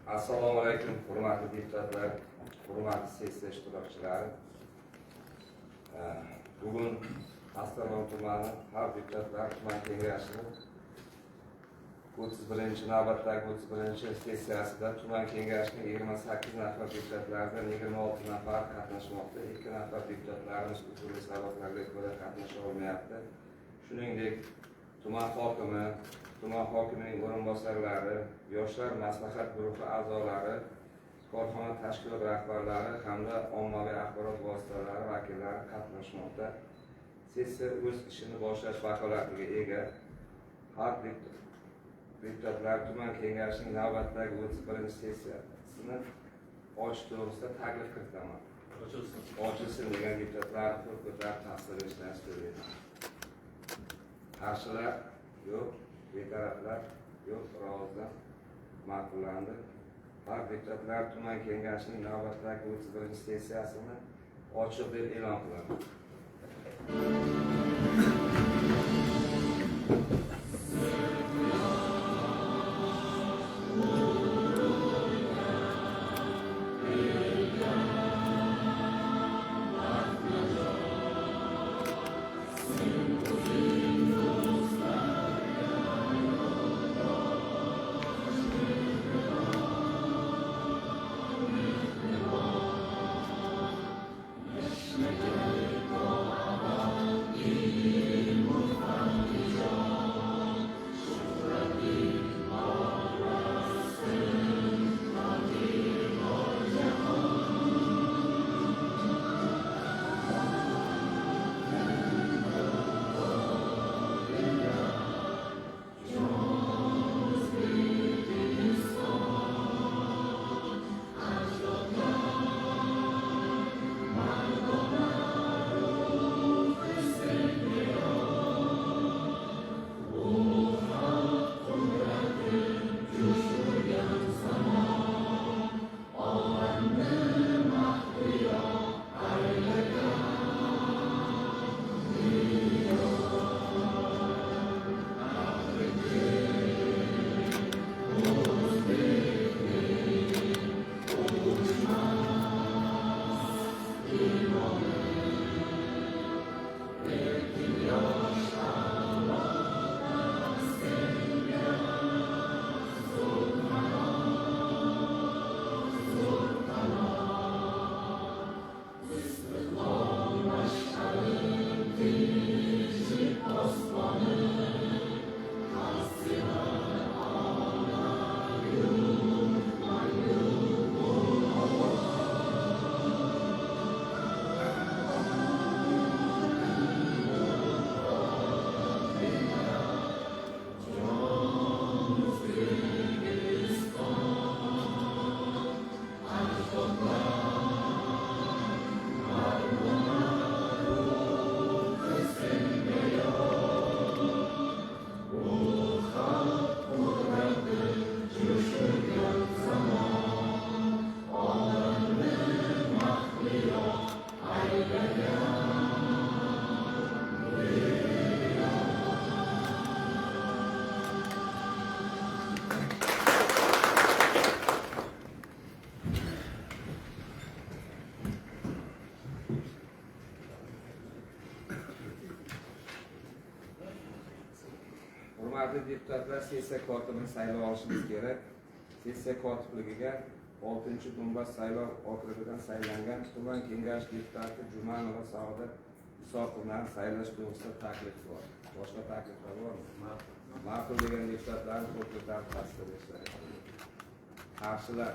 Assalomu alaykum, hurmatli deputatlar, hurmatli sessiya ishtirokchilari. Bugun Astarxon tumani har deputatlar tuman kengashining 31-navbatdagi 31-sessiyasida tuman kengashining 28 nafar deputatlaridan 26 nafar qatnashmoqda. 2 nafar deputatlarimiz uzrli sabablarga ko'ra qatnasha olmayapti. Shuningdek, tuman hokimi, tuman hokimining o'rinbosarlari, yoshlar maslahat guruhi a'zolari, korxona tashkilot rahbarlari hamda ommaviy axborot vositalari vakillari qatnashmoqda. Sessiya o'z ishini boshlash vakolatiga ega. Har deputatlar tuman kengashining navbatdagi 31-sessiyasini ochish to'g'risida taklif kiritaman. Ochilsin degan deputatlarni qo'l ko'tarib tasdiqlashni so'rayman. Qarshilar yo'q, betaraflar yo'q, birozdan ma'qullandi. Har deputatlar tuman kengashining navbatdagi 31-sessiyasini ochiq deb e'lon qiladi. Hurmatli deputatlar, sessiya kotibini saylab olishimiz kerak. Sessiya kotibligiga 6-Do'mbas saylov okrugidan saylangan tuman kengashi deputati Jumanova Saodat Isoqovni saylash to'g'risida taklif bor. Boshqa takliflar bormi? Ma'qul degan deputatlarni qo'l ko'tarib tasdiqlashlar. Qarshilar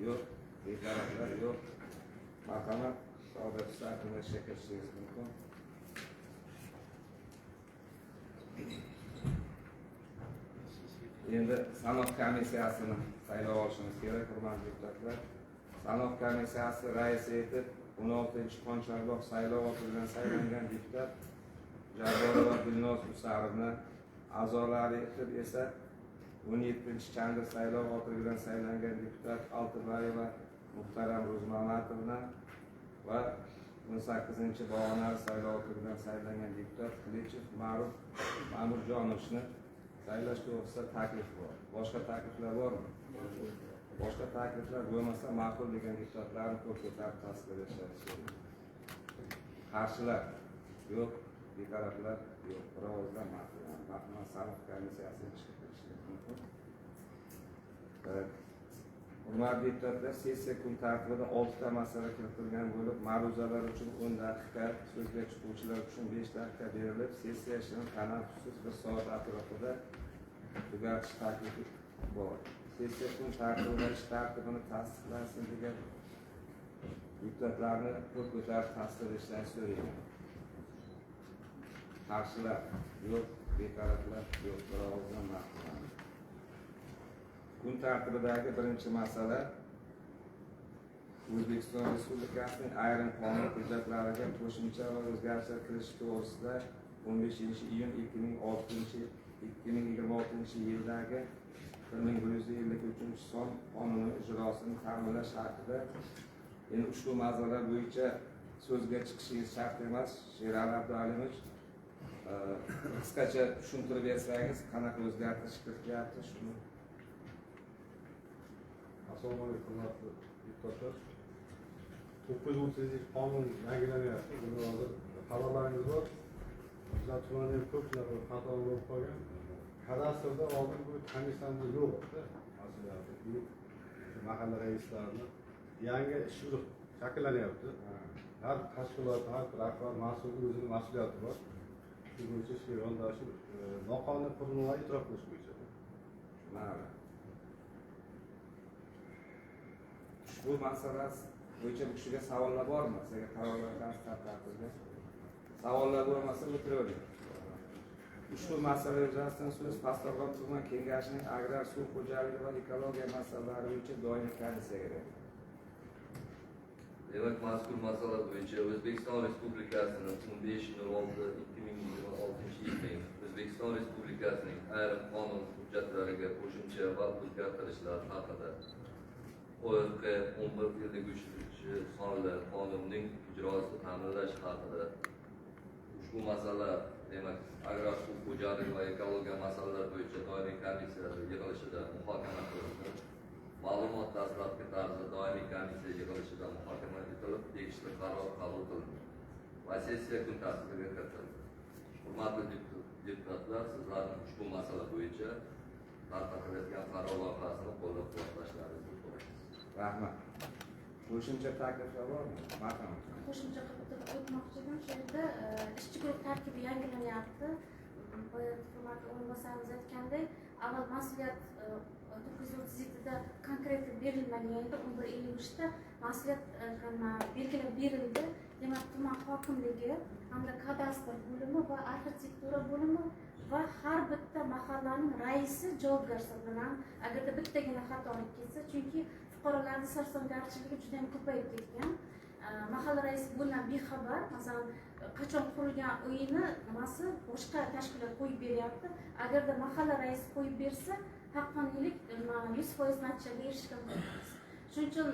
yo'q, betaraflar yo'q. Marhamat, Saodat Isoqovni shaklishingiz mumkin. Endi sanoq komissiyasini saylab olishimiz kerak, hurmatli deputatlar. Sanoq komissiyasi raisi etib 16-Qo'nchalboq saylov okrugidan saylangan deputat Jabborova Dilnoz Usarovni, a'zolari etib esa 17-Chandir saylov okrugidan saylangan deputat Altibayeva Muhtaram Ro'zmamatovni va 18-Bag'onali saylov okrugidan saylangan deputat Qilichev Ma'ruf Ma'murjonovni saylash to'g'risida taklif bor. Boshqa takliflar bormi? boshqa takliflar bo'lmasa ma'qul degan deputatlarni qo'l ko'tarib tasdiqlashadi. Qarshilar yo'q, betaraflar yo'q, bir ovozdan ma'qul. Mahkamah San'at komissiyasini tashkil mumkin. Hurmatli deputatlar, sessiya kun tartibida 6 ta masala kiritilgan bo'lib, ma'ruzalar uchun 10 daqiqa, so'zga chiquvchilar uchun 5 daqiqa berilib, sessiya ishini tanaffus 1 soat atrofida tugatish taklifi bor. Sessiya kun tartibida ish tartibini tasdiqlansin degan deputatlarni qo'l ko'tarib tasdiqlashni so'rayman. Qarshilar yo'q, betaraflar yo'q, bir ovozdan ma'qul. Kun tartibidagi birinchi masala O'zbekiston Respublikasining ayrim qonun hujjatlariga qo'shimcha va o'zgarishlar kiritish to'g'risida 15-iyun 2026 yildagi 1153-son qonuni ijrosini ta'minlash haqida ushbu masalalar bo'yicha so'zga chiqishingiz shart emas. Sherali Abdualimovich, qisqacha tushuntirib bersangiz, qanaqa o'zgartirish kirityapti shuni. Assalomu alaykum, hurmatli deputatlar. 930 qonun yangilanyapti. Buni hozir qarorlaringiz bor. Bizlar tumanda ham ko'plar xatolar bo'lib qolgan. Kadastrda oldin bu komissiyamizda yo'q edi. Mas'uliyati mahalla raislarini yangi ish guruh shakllanyapti. Har tashkilot, har bir rahbar mas'ul o'zining mas'uliyati bor. Shu bo'yicha shu yondashib noqonuniy qurilmalarni e'tirof qilish bo'yicha. Bu masala bo'yicha bu kishiga savollar bormi? Sizga qarorlardan tarqatilgan savollar bo'lmasa o'tiravering. Ushbu masala yuzasidan so'z Pastdarg'om tuman kengashining agrar suv xo'jaligi va ekologiya masalalari bo'yicha doimiy komissiyaga berdi. Demak, mazkur masala bo'yicha O'zbekiston Respublikasining 15/06/2026 O'zbekiston Respublikasining ayrim qonun hujjatlariga qo'shimcha va o'zgartirishlar haqida OFQ 1153-sonli qonunning ijrosini ta'minlash haqida ushbu masala, demak, agrar suv xo'jaligi va ekologiya masalalari bo'yicha doimiy komissiya yig'ilishida muhokama qilindi. Ma'lumot dastlabki tarzda doimiy komissiya yig'ilishida muhokama etilib, tegishli qaror qabul qilindi va sessiya kun tartibiga kiritildi. Hurmatli deputatlar, sizlarning ushbu masala bo'yicha tarqatilayotgan qaror loyihasini qo'llab-quvvatlashlaringizni so'raymiz. Rahmat. Qo'shimcha takliflar bormi? Marhamat. Qo'shimcha qilib o'tmoqchi edim. Shu yerda ishchi guruh tarkibi yangilanyapti. Hurmatli o'rinbosarimiz aytgandek, avval mas'uliyat 937da konkret berilmagan edi. 1153da mas'uliyat belgilab berildi. Demak, tuman hokimligi hamda kadastr bo'limi va arxitektura bo'limi va har bitta mahallaning raisi javobgar hisoblanadi. Agarda bittagina xatolik ketsa, chunki fuqarolarning sarsongarchiligi juda ham ko'payib ketgan. Mahalla raisi bundan bexabar. Masalan, qachon qurilgan uyini nimasi boshqa tashkilot qo'yib beryapti. Agarda mahalla raisi qo'yib bersa, haqqoniylik 100% natijaga erishishga mumkin. Shuning uchun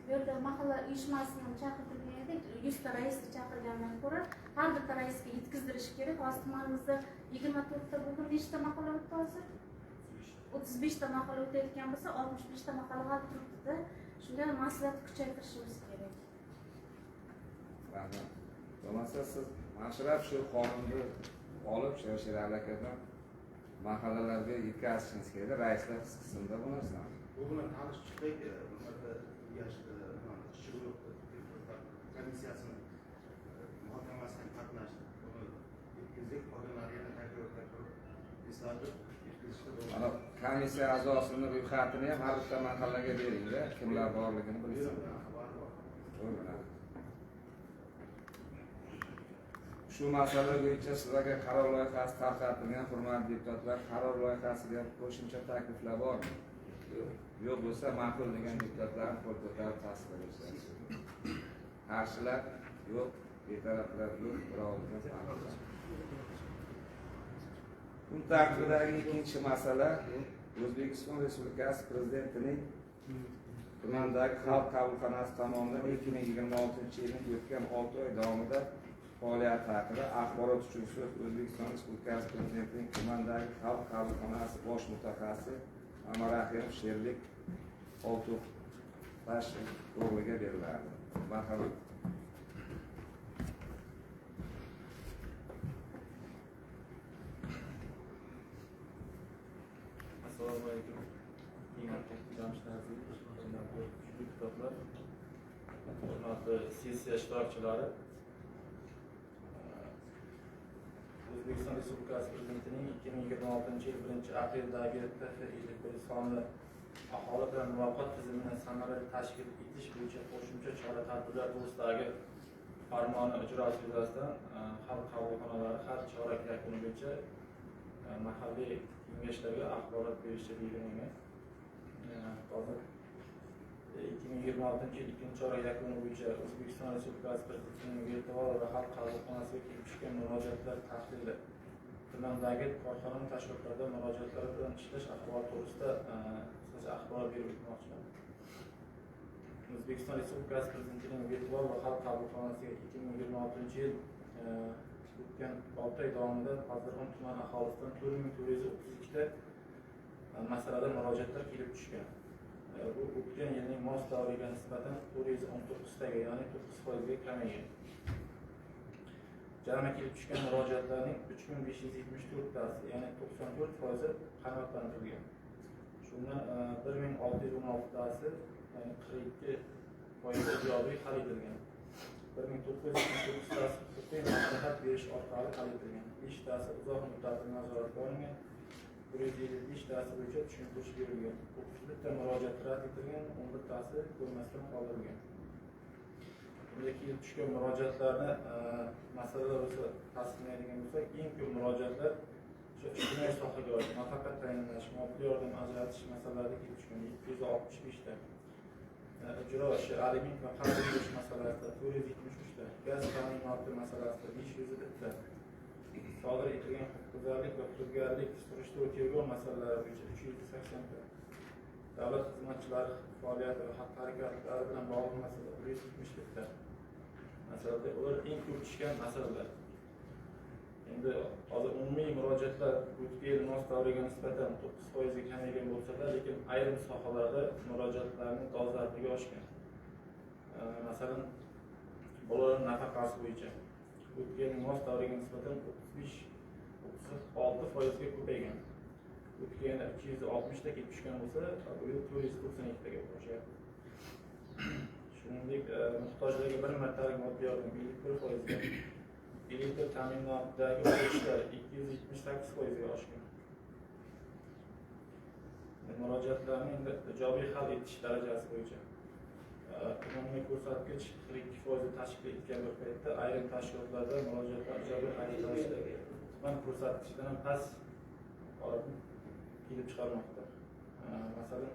bu yerda mahalla uyushmasini chaqirtirgan edik. 100 ta raisni chaqirgandan ko'ra har bitta raisga yetkazilishi kerak. Hozir tumanimizda 24 ta bo'lgan, nechta mahalla o'tdi hozir? 35 ta mahalla o'tayotgan bo'lsa, 65 ta mahalla hal turibdi. Shunga mas'uliyatni kuchaytirishimiz kerak. Rahmat. Bo'lmasa siz mashrab shu qonunni olib, Sherali akadan mahallalarga yetkazishingiz kerak. Raislar his qismida bu narsani. Bu bilan tanishib chiqdik. Ishchi guruh komissiyasini muhokamasida qatnashdik. Buni yetkazdik. Qolganlari yana takror eslatib yetkazishda Mana komissiya a'zosini ro'yxatini ham har bitta mahallaga beringlar, kimlar borligini bilsin. Shu masala bo'yicha sizlarga qaror loyihasi tarqatilgan. Hurmatli deputatlar, qaror loyihasiga qo'shimcha takliflar bormi? Yo'q bo'lsa, ma'qul degan deputatlarni qo'l ko'tarib tasdiqlashlar. Qarshilar yo'q, betaraflar yo'q, birovimiz ma'qul. Kun tartibidagi ikkinchi masala O'zbekiston Respublikasi Prezidentining tumandagi xalq qabulxonasi tomonidan 2026-yilning o'tgan 6 oy davomida faoliyati haqida axborot uchun so'z O'zbekiston Respublikasi Prezidentining tumandagi xalq qabulxonasi bosh mutaxassisi Amir Rahimov Sherbek olti bash o'g'liga beriladi. Marhamat. Assalomu alaykum. Qiymatli Jamshid Azizov, hurmatli deputatlar, hurmatli sessiya ishtirokchilari. O'zbekiston Respublikasi Prezidentining 2026-yil 1-apreldagi TFIL sonli aholi bilan muloqot tizimini samarali tashkil etish bo'yicha qo'shimcha chora-tadbirlar to'g'risidagi farmoni ijrosi yuzasidan xalq qabulxonalari har chorak yakuni bo'yicha mahalliy kengashlarga axborot berishga belgilangan. Hozir 2026-yil 2-chorak yakuni bo'yicha O'zbekiston Respublikasi Prezidentining virtual va xalq qabulxonasiga kelib tushgan murojaatlar tahlili, tumandagi korxona va tashkilotlarda murojaatlar bilan ishlash ahvoli to'g'risida qisqacha axborot berib o'tmoqchiman. O'zbekiston Respublikasi Prezidentining virtual va xalq qabulxonasiga 2026-yil o'tgan 6 oy davomida Hozirxon tumani aholisidan 4432 ta masalada murojaatlar kelib tushgan. Bu o'tgan yilning mos davriga nisbatan 419 taga, ya'ni 9% ga kamaygan. Jami kelib tushgan murojaatlarning 3574 tasi, ya'ni 94% qanoatlantirilgan. Shundan 1616 tasi, ya'ni 42% ijobiy hal etilgan. 1979 tasi huquqiy maslahat berish orqali hal etilgan. 5 tasi uzoq muddatli nazoratga olingan. 175 tasi bo'yicha tushuntirish berilgan. 31 ta murojaat rad etilgan, 11 tasi ko'rmasdan qoldirilgan. Bunga kelib tushgan murojaatlarni masalalar o'zi tasdiqlaydigan bo'lsak, eng ko'p murojaatlar o'sha ijtimoiy sohaga oid nafaqa tayinlash, moddiy yordam ajratish masalalarida kelib tushgan 265 ta. Ijro ishi, aliment va qarz berish masalasida 473 ta, gaz ta'minoti masalasida 501 ta, sodir etilgan huquqbuzarlik va firibgarlik surishtiruv tergov masalalari bo'yicha 380 ta, davlat xizmatchilari faoliyati va xatti-harakatlari bilan bog'liq masala 171 ta. Masalada ular eng ko'p tushgan masalalar. Endi hozir umumiy murojaatlar o'tgan yil mos davriga nisbatan 9% ga kamaygan bo'lsa-da, lekin ayrim sohalarda murojaatlarning dolzarbligi oshgan. Masalan, bolalar nafaqasi bo'yicha o'tgan yil mos davriga nisbatan 36% ga ko'paygan. O'tgan yil 260 ta kelib tushgan bo'lsa, bu yil 492 taga o'xshayapti. Shuningdek, muhtojlarga bir martalik moddiy yordam 51% ga, elektr ta'minotidagi o'chishlar 278% ga oshgan. Murojaatlarning ijobiy hal etish darajasi bo'yicha umumiy ko'rsatkich 42% tashkil etgan bir paytda ayrim tashkilotlarda murojaatlar ijobiy hal etishda tuman ko'rsatkichidan past holatni kelib chiqarmoqda. Masalan,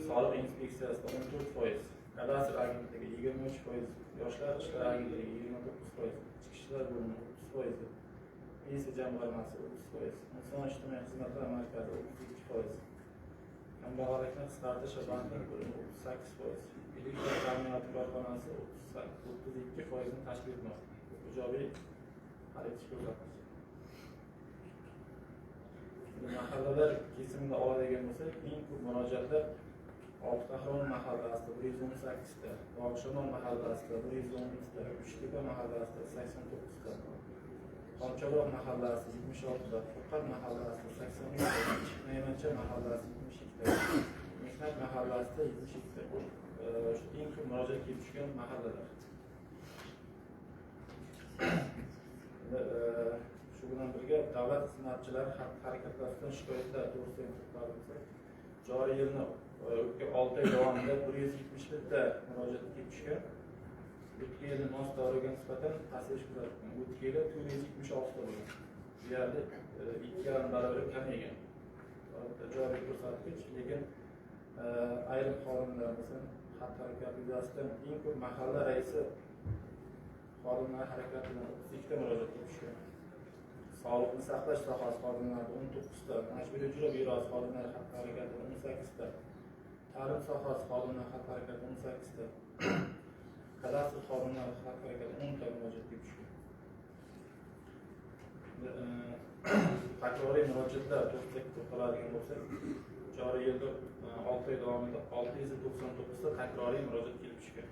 soliq inspeksiyasida 14%, kadastr agentligi 23%, yoshlar ishlar agentligi 29%, ichki ishlar bo'limi 30%, pensiya jamg'armasi 30%, inson ijtimoiy xizmatlar markazi 32%, kambag'allikni qisqartirish va bandlik bo'limi 38%, elektr ta'minoti korxonasi 32% ni tashkil etmoqda. Ijobiy hal etish ko'rsatkichi. Mahallalar kesimida oladigan bo'lsak, eng ko'p murojaatlar Oltiqahron mahallasida 118 ta, Bog'ishamon mahallasida 112 ta, Uchtepa mahallasida 89 ta, Xonchaloq mahallasi 76 ta, Furqat mahallasida 81 ta, Naymancha mahallasi 72 ta, Mehnat mahallasida 72 ta. Shu eng ko'p murojaat kelib tushgan mahallalar. Shu bilan birga davlat xizmatchilari xatti-harakatlaridan shikoyatlar to'g'risida to'xtalsak, joriy yilni o'tgan 6 oy davomida 171 ta murojaat kelib tushgan. O'tgan yilning mos davriga nisbatan pasayish kuzatilgan. O'tgan yili 476 ta bo'lgan. Deyarli 2,5 barobar kamaygan. Joriy ko'rsatkich, lekin ayrim xodimlar, masalan, xatti-harakat yuzasidan eng ko'p mahalla raisi xodimlar harakatidan 32 ta murojaat kelib tushgan. Sog'liqni saqlash sohasi xodimlari 19 ta, majburiy ijro byurosi xodimlari xatti-harakati 18 ta, ta'lim sohasi xodimlari xatti-harakati 18 ta, kadastr xodimlari xatti-harakati 10 ta murojaat kelib tushgan. takroriy murojaatlar to'g'risida to'xtaladigan bo'lsak, joriy yilda 6 oy davomida 699 ta takroriy murojaat kelib tushgan.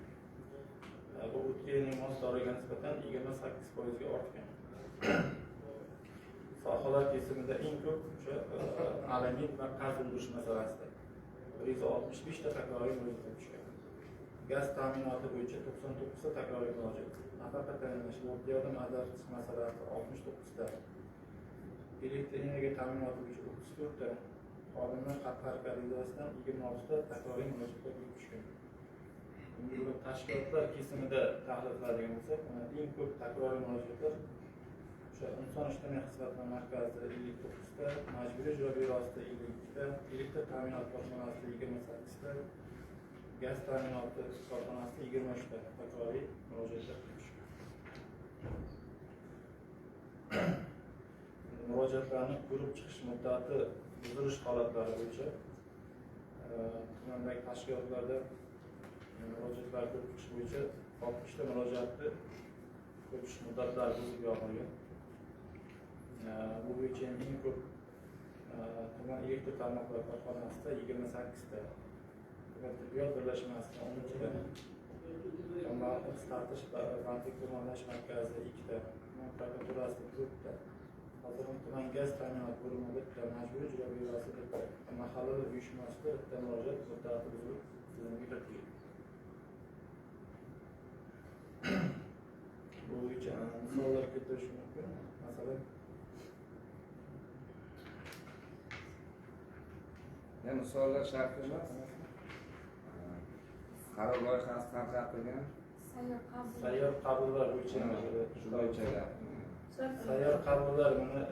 Bu o'tgan yilning miqdoriga nisbatan 28% ga ortgan. Sohalar kesimida eng ko'p o'sha aliment va qarz undirish masalasida 165 ta takroriy murojaat kelib tushgan. Gaz ta'minoti bo'yicha 99 ta takroriy murojaat, nafaqa tayinlash, moddiy yordam ajratish masalasida 69 ta, elektr energiya ta'minoti bo'yicha 34 ta, xodimlar xatti-harakat yuzasidan 26 ta takroriy murojaatlar kelib tushgan. Tashkilotlar kesimida tahlil qiladigan bo'lsak, eng ko'p takroriy murojaatlar o'sha inson ijtimoiy xizmatlar markazida 59 ta, majburiy ijro byurosida 52 ta, elektr ta'minot korxonasida 28 ta, gaz ta'minoti korxonasida 23 ta takroriy murojaatlar kelib tushgan. Murojaatlarni ko'rib chiqish muddati buzilish holatlari bo'yicha tumandagi tashkilotlarda murojaatlar ko'rib chiqish bo'yicha 60 ta murojaatni ko'rib chiqish muddatlari buzib yorilgan. Bu bo'yicha eng ko'p tuman elektr tarmoqlari korxonasida 28 ta, tuman tibbiyot birlashmasida 12 ta, tuman startish va bandlik ta'minlash markazida 2 ta, tuman prokuraturasida 4 ta, hozirgi tuman gaz ta'minot bo'limida 1 ta, majburiy ijro byurosida 1 ta, mahallalar uyushmasida 1 ta murojaat muddati buzilib tizimga kiritilgan. Bu bo'yicha misollar keltirish mumkin. Masalan, misollar shart emas. Qaror loyihasi tarqatilgan. sayyor qabullar bo'yicha Shu bo'yicha gap. sayyor qabullar mana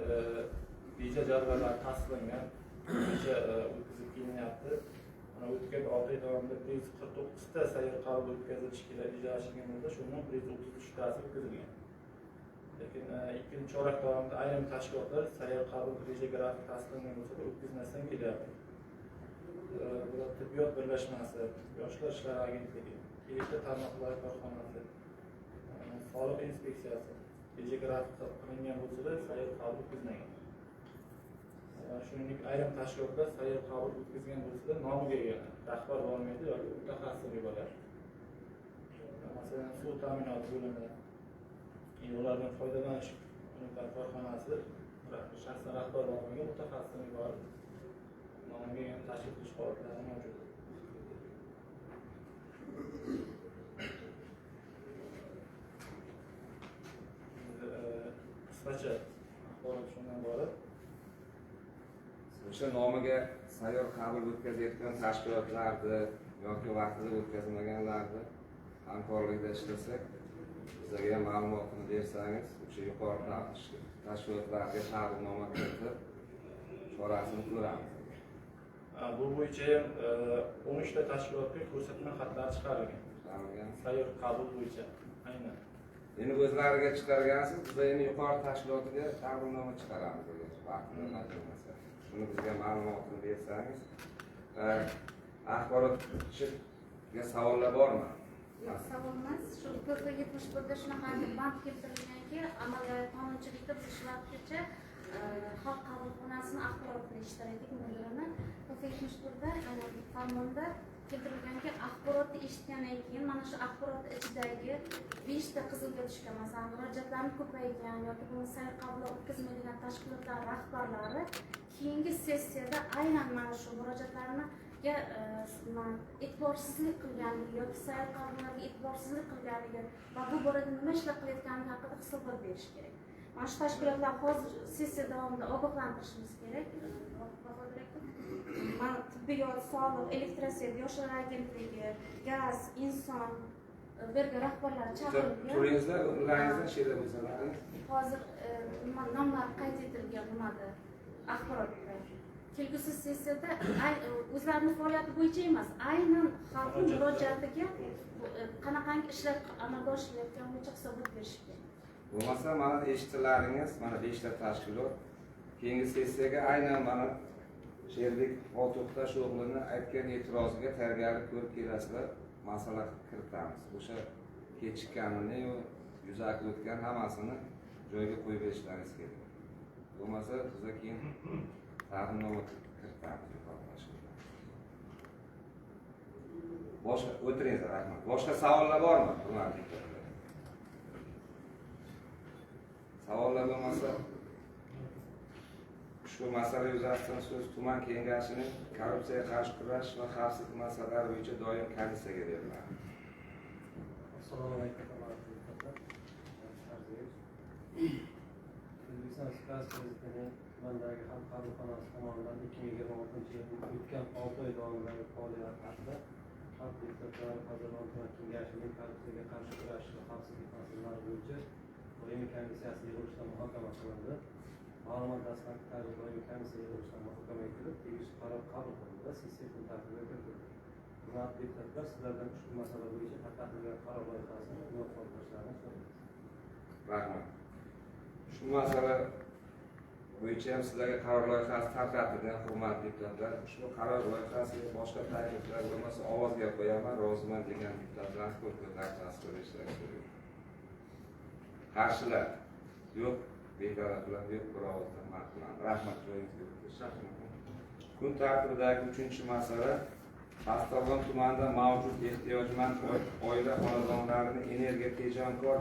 reja jadvallari tasdiqlangan, bo'yicha o'tkazib kelinyapti. Mana o'tgan 6 oy davomida 149 ta sayyor qabul o'tkazilishi kerak rejalashtirilgan bo'lsa, shundan 133 tasi o'tkazilgan. Lekin ikkinchi chorak davomida ayrim tashkilotlar sayyor qabul reja grafik tasdiqlangan bo'lsa, o'tkazmasdan kelyapti. Tibbiyot birlashmasi, yoshlar ishlari agentligi, elektr tarmoqlari korxonasi, soliq inspeksiyasi reja grafik qilingan bo'lsa-da, sayyor qabul o'tkazmagan. Shuningdek, ayrim tashkilotlar sayyor qabul o'tkazgan bo'lsa-da, nomiga rahbar bo'lmaydi yoki mutaxassis yuboradi. Masalan, suv ta'minoti bo'limi, ulardan foydalanish korxonasi shaxsan rahbar bo'lmagan mutaxassisni yuboradi. Nomiga tashkil qilish holatlari mavjud. Qisqacha axborot shundan iborat. O'sha nomiga sayyor qabul o'tkazayotgan tashkilotlarni yoki vaqtida o'tkazmaganlarni hamkorlikda ishlasak, bizlarga ma'lumotini bersangiz, o'sha yuqori tashkilotlarga qabulnoma kiritib, chorasini ko'ramiz. Bu bo'yicha ham 13 ta tashkilotga ko'rsatma xatlar chiqarilgan. Sayyor qabul bo'yicha. Aynan. Endi o'zlariga chiqargansiz, biz endi yuqori tashkilotiga qabulnoma chiqaramiz agar vaqtida majburmasa. Shuni bizga ma'lumotini bersangiz, axborotchiga savollar bormi? Yo'q, savol emas. Shu 71 shunaqa band keltirilganki, amaliyot qonunchilikda bu ishlargacha xalq qabulxonasini axborotini eshittirdik mudirini. 71da farmonda keltirilganki, axborotni eshitgandan keyin mana shu axborot ichidagi 5 ta qizilga tushgan, masalan, murojaatlarni ko'paygan yoki buni sayyor qabul o'tkazmaydigan tashkilotlar rahbarlari keyingi sessiyada aynan mana shu murojaatlarni e'tiborsizlik qilganligi yoki sayyor qabullarga e'tiborsizlik qilganligi va bu borada nima ishlar qilayotganligi haqida hisobot berish kerak. Mana shu tashkilotlar hozir sessiya davomida ogohlantirishimiz kerak. Mana tibbiyot, soliq, elektrosvet, yoshlar agentligi, gaz, inson bergan rahbarlar chaqirilgan. Turingizda ularingizdan she'rlar bo'lsalar. Hozir nomlar qayd etilgan nimada axborotda. Kelgusi sessiyada o'zlarining faoliyati bo'yicha emas, aynan xalqning murojaatiga qanaqangi ishlar amalga oshirilayotgani bo'yicha hisobot berish kerak. Bo'lmasa, mana eshitilaringiz, mana 5 ta tashkilot keyingi sessiyaga aynan mana Sherbek Olto'xtash o'g'lini aytgan e'tiroziga tayyorgarlik ko'rib kelasizlar, masala kiritamiz. O'sha kechikkanini, yuzaki o'tgan hammasini joyiga qo'yib berishlaringiz kerak. Bo'lmasa bizga keyin taqdimnoma kiritamiz. Boshqa o'tiringlar, rahmat. Boshqa savollar bormi? Hurmatli deputatlar. Savollar bo'lmasa ushbu masala yuzasidan so'z tuman kengashining korrupsiyaga qarshi kurash va xavfsizlik masalalari bo'yicha doim komissiyaga beriladi. Assalomu alaykum. O'zbekiston Respublikasi Prezidentining tumandagi xalq qabulxonasi tomonidan 2026-yil o'tgan 6 oy davomidagi faoliyat haqida xalq deputatlari Qozog'iston tuman kengashining korrupsiyaga qarshi kurash va xavfsizlik masalalari bo'yicha doimiy komissiyasi yig'ilishida muhokama qilindi. Ma'lumot dastlabki tarzda doimiy komissiya yig'ilishida muhokama etilib, tegishli qaror qabul qilindi va sessiya kun tartibiga kiritildi. Hurmatli deputatlar, sizlardan ushbu masala bo'yicha tarqatilgan qaror loyihasini muvofiqlashlarini so'raymiz. Rahmat. Shu masala bo'yicha ham sizlarga qaror loyihasi tarqatilgan, hurmatli deputatlar. Ushbu qaror loyihasiga boshqa takliflar bo'lmasa ovozga qo'yaman, roziman degan deputatlarni ko'rsatib ishtirok so'rayman. Qarshilar yo'q, betaraflar yo'q, bir ovozdan ma'qullandi. Rahmat, joyingizga o'tirish. Kun tartibidagi 3-masala Pastdarg'om tumanida mavjud ehtiyojmand oila xonadonlarini energiya tejamkor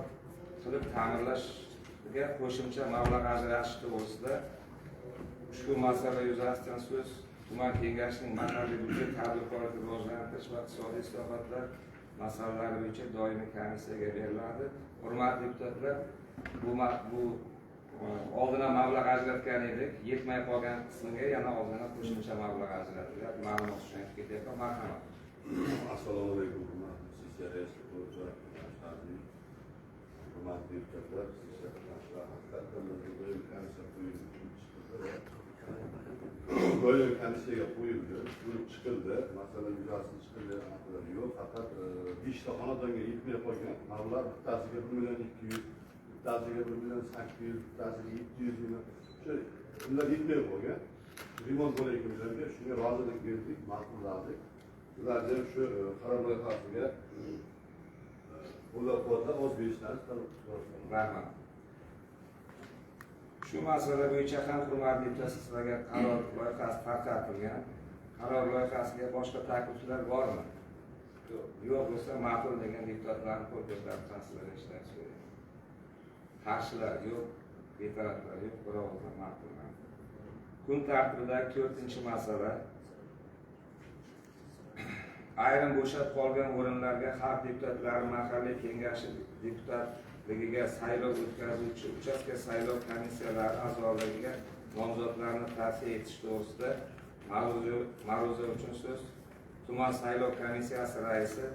qilib ta'mirlashga qo'shimcha mablag' ajratish to'g'risida ushbu masala yuzasidan so'z tuman kengashining mahalliy byudjet tadbirkorlikni rivojlantirish va iqtisodiy islohotlar masalalari bo'yicha doimiy komissiyaga beriladi. Hurmatli deputatlar, bu oldindan mablag' ajratgan edik, yetmay qolgan qismiga yana oldindan qo'shimcha mablag' ajratiladi. Ma'lumot tushunib ketyapti. Marhamat. Assalomu alaykum, hurmatli sessiya raisi, hurmatli deputatlar, doimiy komissiyaga qo'yildi, chiqildi, masala yuzasidan chiqilgan haqida yo'q, faqat 5 ta xonadonga yetmay qolgan mablag' bittasiga 1.200.000, bittasiga 1.800.000, bittasiga 700.000, shu pullar yetmay qolgan. Remont bo'layotganlarga shunga rozilik berdik, ma'qulladik. Ularga shu qaror loyihasiga qo'llab-quvvatlab oz berishlarini Rahmat. Shu masala bo'yicha ham hurmatli deputatlar, sizlarga qaror loyihasi tarqatilgan. Qaror loyihasiga boshqa takliflar bormi? Yo'q bo'lsa ma'qul degan deputatlarni ko'rsatib tasdiqlashni ishtirok so'rayman. Qarshilar yo'q, betaraflar yo'q, bir ovozdan ma'qullandi. Kun tartibidagi 4-masala ayrim bo'shab qolgan o'rinlarga xalq deputatlari mahalliy kengashi deputatligiga saylov o'tkazuvchi uchastka saylov komissiyalari a'zoligiga nomzodlarni tavsiya etish to'g'risida ma'ruza uchun so'z tuman saylov komissiyasi raisi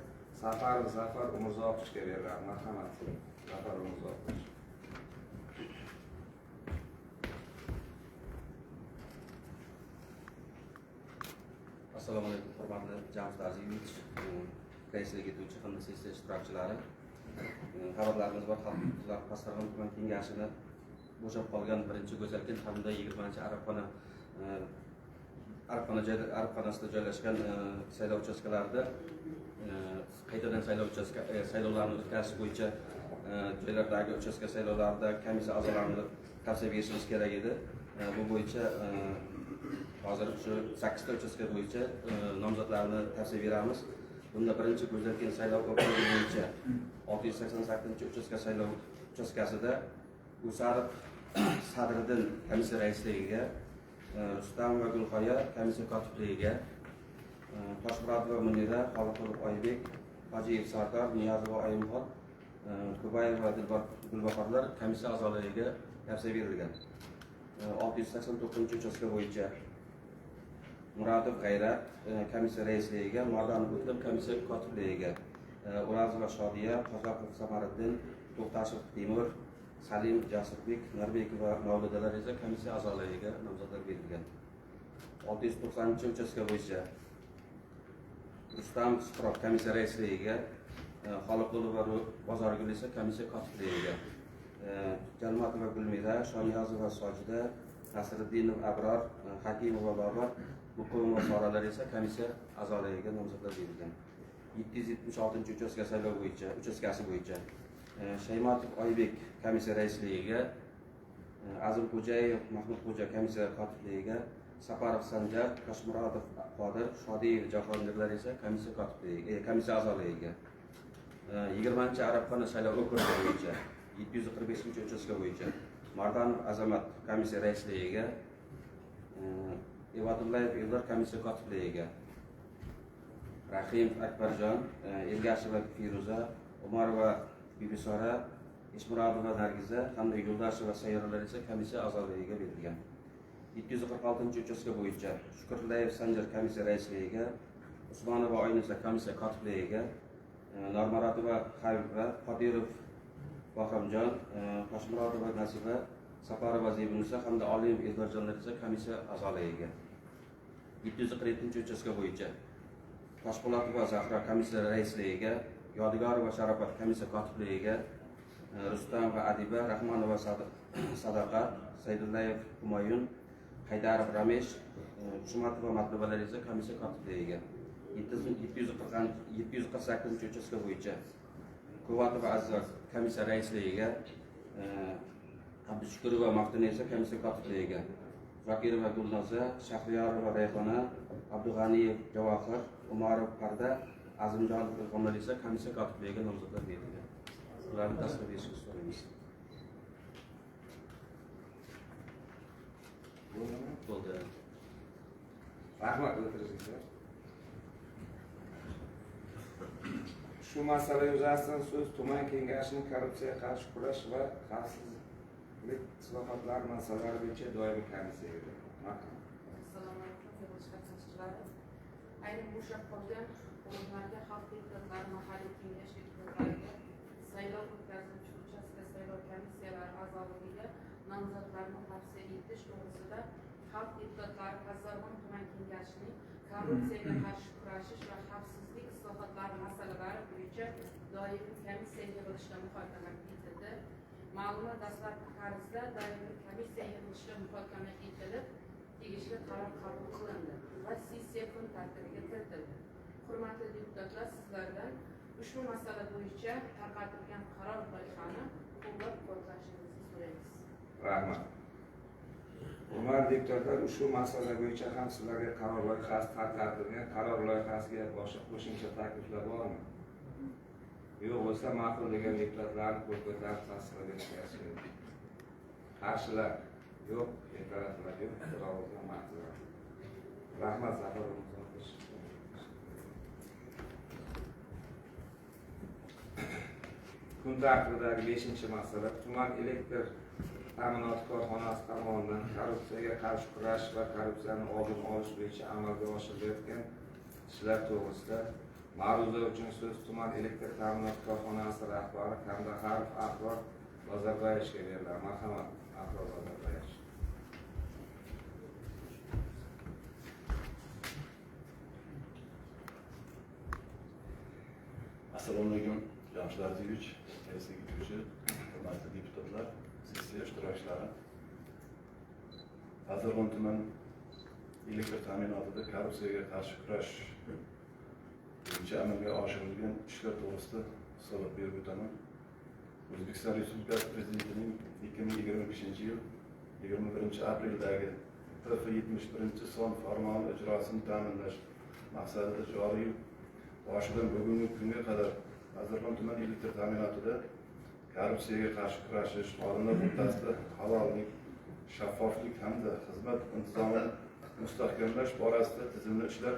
Safarov Zafar Umurzoqovga beriladi. Marhamat, Zafar Umurzoqov. Assalomu alaykum, hurmatli Jamshid Azizovich, raislik etuvchi hamda sessiya ishtirokchilari. Xabarlarimiz bor, xalq deputatlari Pastdarg'om tuman kengashini bo'shab qolgan 1-Go'zalkent hamda 20-Arabxonasida joylashgan saylov uchastkalarida qaytadan saylovlarni o'tkazish bo'yicha joylardagi uchastka saylovlarida komissiya a'zolarini tavsiya berishimiz kerak edi. Bu bo'yicha hozir shu 8 ta uchastka bo'yicha nomzodlarni tavsiya beramiz. Bunda 1-Go'zalkent saylov okrugi bo'yicha 688-uchastka saylov uchastkasida Usarov Sadriddin komissiya raisligiga, Rustam va Gulxoya komissiya kotibligiga, Toshmurodova Munira, Xoliqulov Oybek, Hojiyev Sardor, Niyozova Oyimxon, Kubayeva va Gulbahorlar komissiya a'zolariga tavsiya berilgan. 689-uchastka bo'yicha Murodov G'ayrat komissiya raisligiga, Mardonov O'tlab komissiya kotibligiga, O'razova Shodiya, Qozoqov Samariddin, To'xtashev Timur, Salim Jasurbek, Narbekova Mavludalar esa komissiya a'zolariga nomzodlar berilgan. 690-uchastka bo'yicha Rustam Suprov komissiya raisligiga, Xoliqulova Bozorgul esa komissiya kotibligiga, Jalmatova Gulmira, Shoniyozova Sojida, Nasriddinov Abror, Hakimova Bobor, Muqimova Soralar esa komissiya a'zolariga nomzodlar berilgan. 776-uchastka saylov uchastkasi bo'yicha Shaymatov Oybek komissiya raisligiga, Azimxo'jayev Mahmudxo'ja komissiya kotibligiga, Saparov Sanjar, Kashmurodov Qodir, Shodiyev Jahongirlar esa komissiya kotibligiga, komissiya a'zoligiga. 20-Arabxona saylov okrugi bo'yicha 745-uchastka bo'yicha Mardanov Azamat komissiya raisligiga, Evadullayev Eldor komissiya kotibligiga, Rahimov Akbarjon, Ergasheva Firuza, Umarova Bibisora, Ishmurodova Nargiza hamda Yo'ldasheva Sayyoralar esa komissiya a'zoligiga berilgan. 746-uchastka bo'yicha Shukurlayev Sanjar komissiya raisligiga, Usmonova Oynisa komissiya kotibligiga, Normaratova Habiba, Qodirov Bahramjon, Toshmurodova Nasiba, Safarova Zebinisa hamda Oliyev Eldorjonlar esa komissiya a'zoligiga. 747-uchastka bo'yicha Toshpo'latova Zahra komissiya raisligiga, Yodigarova Sharofat komissiya kotibligiga, Rustam va Adiba, Rahmonova Sadaqat, Saydullayev Humoyun, Haydarov Ramesh, Shumatova Matlubalar esa komissiya kotibligiga. 748-uchastka bo'yicha Kuvatova Aziza komissiya raisligiga, Abdushukurova Maftuna esa komissiya kotibligiga, Zokirova Gulnoza, Shahriyorova Rayhona, Abdug'aniyev Javohir, Umarov Parda, Azimjonov Ilhomlar esa komissiya kotibligiga nomzodlar berilgan. Ularni tasdiq etishni so'raymiz. Bo'ldi. Rahmat o'tiringizlar. Shu masala yuzasidan so'z tuman kengashining korrupsiyaga qarshi kurash va xavfsizlik islohotlari masalalari bo'yicha doimiy komissiyaga. Assalomu alaykum, yig'ilish qatnashchilari. Aynan bo'shab qolgan hududlarga xalq deputatlari, mahalliy kengash deputatlariga saylov o'tkazilishi uchastka saylov komissiyalari a'zoligiga nomzodlarni tavsiya etish to'g'risida xalq deputatlari Qazog'iston tuman kengashining korrupsiyaga qarshi kurashish va xavfsizlik islohotlari masalalari bo'yicha doimiy komissiya yig'ilishida muhokama etildi. Ma'lumot dastlabki tarzda doimiy komissiya yig'ilishida muhokama etilib, tegishli qaror qabul qilindi va sessiya kun tartibiga kiritildi. Hurmatli deputatlar, sizlardan ushbu masala bo'yicha tarqatilgan qaror loyihani qo'llab-quvvatlashingizni so'raymiz. Rahmat. Hurmatli deputatlar, ushbu masala bo'yicha ham sizlarga qaror loyihasi tarqatilgan. Qaror loyihasiga boshqa qo'shimcha takliflar bormi? Yo'q bo'lsa, ma'qul degan deputatlarni qo'l ko'tarib tasdiqlashga. Qarshilar yo'q, e'tiroflar yo'q, birozdan ma'qul. Rahmat, Zafar Muzofish. Kun tartibidagi 5-masala tuman elektr ta'minot korxonasi tomonidan korrupsiyaga qarshi kurash va korrupsiyani oldini olish bo'yicha amalga oshirilayotgan ishlar to'g'risida ma'ruza uchun so'z tuman elektr ta'minot korxonasi rahbari Kandaharov Ahror Nazarbayevga beriladi. Marhamat, Ahror Nazarbayev. Assalomu alaykum, Jamshid Arziyevich, raislik etuvchi, hurmatli deputatlar, sessiya ishtirokchilari. Qazog'iston tuman elektr ta'minotida korrupsiyaga qarshi kurash bo'yicha amalga oshirilgan ishlar to'g'risida hisobot berib o'taman. O'zbekiston Respublikasi Prezidentining 2025-yil 21-apreldagi TF71-son farmoni ijrosini ta'minlash maqsadida joriy yil boshidan bugungi kunga qadar Qazog'iston tuman elektr ta'minotida korrupsiyaga qarshi kurashish, xodimlar o'rtasida halollik, shaffoflik hamda xizmat intizomini mustahkamlash borasida tizimli ishlar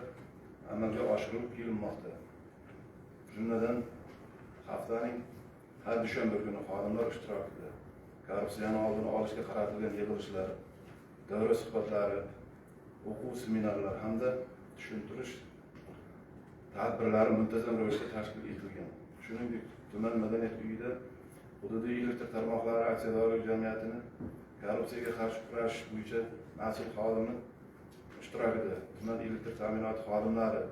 amalga oshirilib kelinmoqda. Jumladan, haftaning har dushanba kuni xodimlar ishtirokida korrupsiyani oldini olishga qaratilgan yig'ilishlar, davra suhbatlari, o'quv seminarlar hamda tushuntirish tadbirlari muntazam ravishda tashkil etilgan. Shuningdek, tuman madaniyat uyida hududiy elektr tarmoqlari aksiyadorlik jamiyatini korrupsiyaga qarshi kurashish bo'yicha mas'ul xodimni ishtirokida tuman elektr ta'minoti xodimlari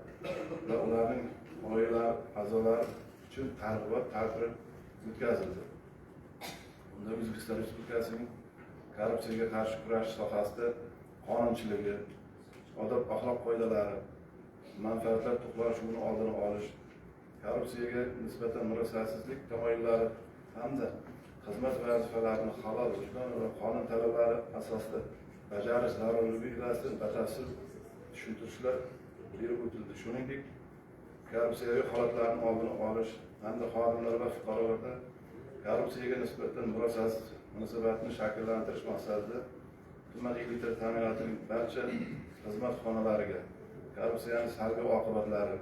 va ularning oilalari a'zolari uchun targ'ibot tadbiri o'tkazildi. Unda O'zbekiston Respublikasining korrupsiyaga qarshi kurash sohasida qonunchiligi, odob-axloq qoidalari, manfaatlar to'qnashuvini oldini olish, korrupsiyaga nisbatan murosasizlik tamoyillari hamda xizmat vazifalarini halol vijdon va qonun talablari asosida bajarish zarurligi yuzasidan batafsil tushuntirishlar berib o'tildi. Shuningdek, korrupsiyaviy holatlarning oldini olish hamda xodimlar va fuqarolarda korrupsiyaga nisbatan murosasiz munosabatni shakllantirish maqsadida tuman elektr ta'minotining barcha xizmat xonalariga korrupsiyaning salbiy oqibatlari,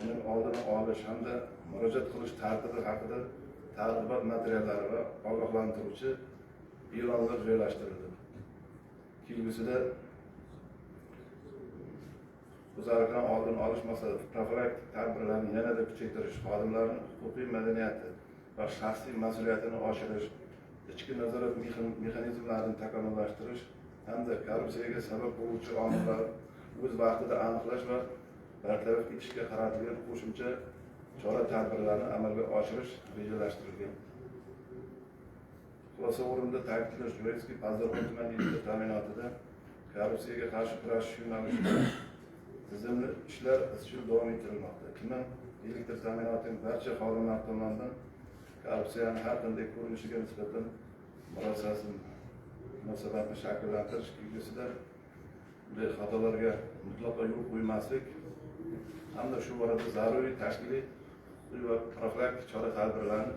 uning oldini olish hamda murojaat qilish tartibi haqida targ'ibot materiallari va ogohlantiruvchi e'lonlar joylashtirildi. Kelgusida buzarliklarni oldini olish maqsadida profilaktik tadbirlarni yanada kuchaytirish, xodimlarning huquqiy madaniyati va shaxsiy mas'uliyatini oshirish, ichki nazorat mexanizmlarini takomillashtirish hamda korrupsiyaga sabab bo'luvchi omillarni o'z vaqtida aniqlash va bartaraf etishga qaratilgan qo'shimcha chora-tadbirlarni amalga oshirish rejalashtirilgan. Xulosa o'rinda ta'kidlash joizki, Pazdarg'om tuman elektr ta'minotida korrupsiyaga qarshi kurashish yo'nalishida tizimli ishlar izchil davom ettirilmoqda. Tuman elektr ta'minotining barcha xodimlari tomonidan korrupsiyaning har qanday ko'rinishiga nisbatan murosasiz munosabatni shakllantirish kelgusida bunday xatolarga mutlaqo yo'l qo'ymaslik hamda shu borada zaruriy tashkiliy va profilaktik chora-tadbirlarni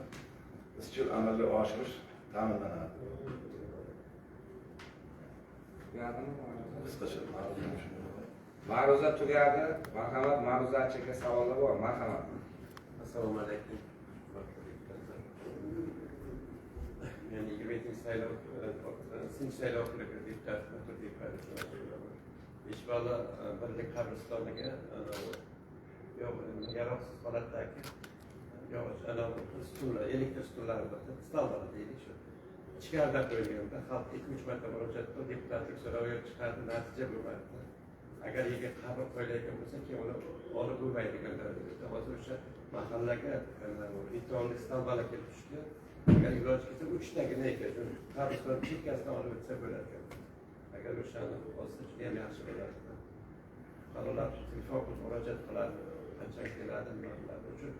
izchil amalga oshirish ta'minlanadi. Qisqacha Ma'ruza tugadi. Marhamat, ma'ruzachiga savollar bor. Marhamat. Assalomu alaykum. Men 20 saylov deputat Ishbala birlik qabristoniga yaroqsiz holatdagi elektr stullarni stollar deylik shu ichkarida qo'yilganda xalq 2-3 marta murojaat qilib deputatlik so'rovi chiqardi, natija bo'lmadi. Agar yerga qabr qo'yiladigan bo'lsa, keyin uni olib bo'lmaydiganlar. Hozir o'sha mahallaga betonli stolbalar kelib tushdi. Agar iloj kelsa 3 tagini ekan, qabriston chekkasidan olib o'tsa bo'ladi. Agar o'shani olsa juda ham yaxshi bo'lardi. Qalolar telefon qilib murojaat qiladi, qancha keladi, nima qiladi uchun.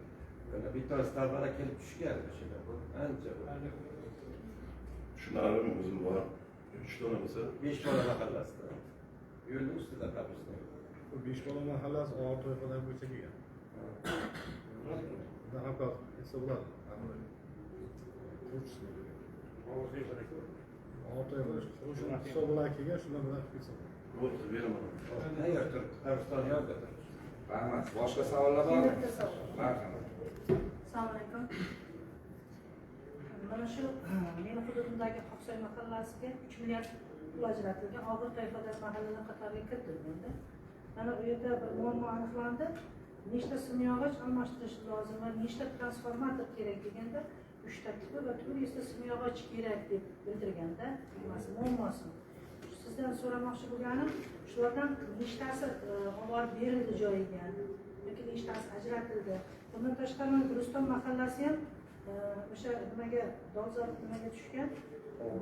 Mana beton stolbalar kelib tushgan o'shada. Ancha shularning o'zim bor. 3 dona bo'lsa, 5 bola mahallasida. Yo'lning ustida qabriston. Bu 5 bola mahallasi og'ir to'yxonadan bo'lsa kelgan. Bunda hamkor etsa bo'ladi. Og'ir to'yxona o'sha hisoblar kelgan, shundan bilan ketsa bo'ladi. o'tib beraman. Tayyor turibdi, qabriston yo'qda. Rahmat. Boshqa savollar bormi? Marhamat. Assalomu alaykum. Mana shu meni hududimdagi Qoqsoy mahallasiga 3 milliard pul ajratilgan og'ir toifadagi mahallalar qatoriga kiritilganda, mana u yerda bir muammo aniqlandi. Nechta simyog'och almashtirish lozim va nechta transformator kerak deganda 3 ta tipi va 400 ta simyog'och kerak deb bildirganda, muammosi. Sizdan so'ramoqchi bo'lganim, shulardan nechtasi olib berildi joyiga yoki nechtasi ajratildi. Bundan tashqari Guliston mahallasi ham o'sha nimaga dolzarb nimaga tushgan.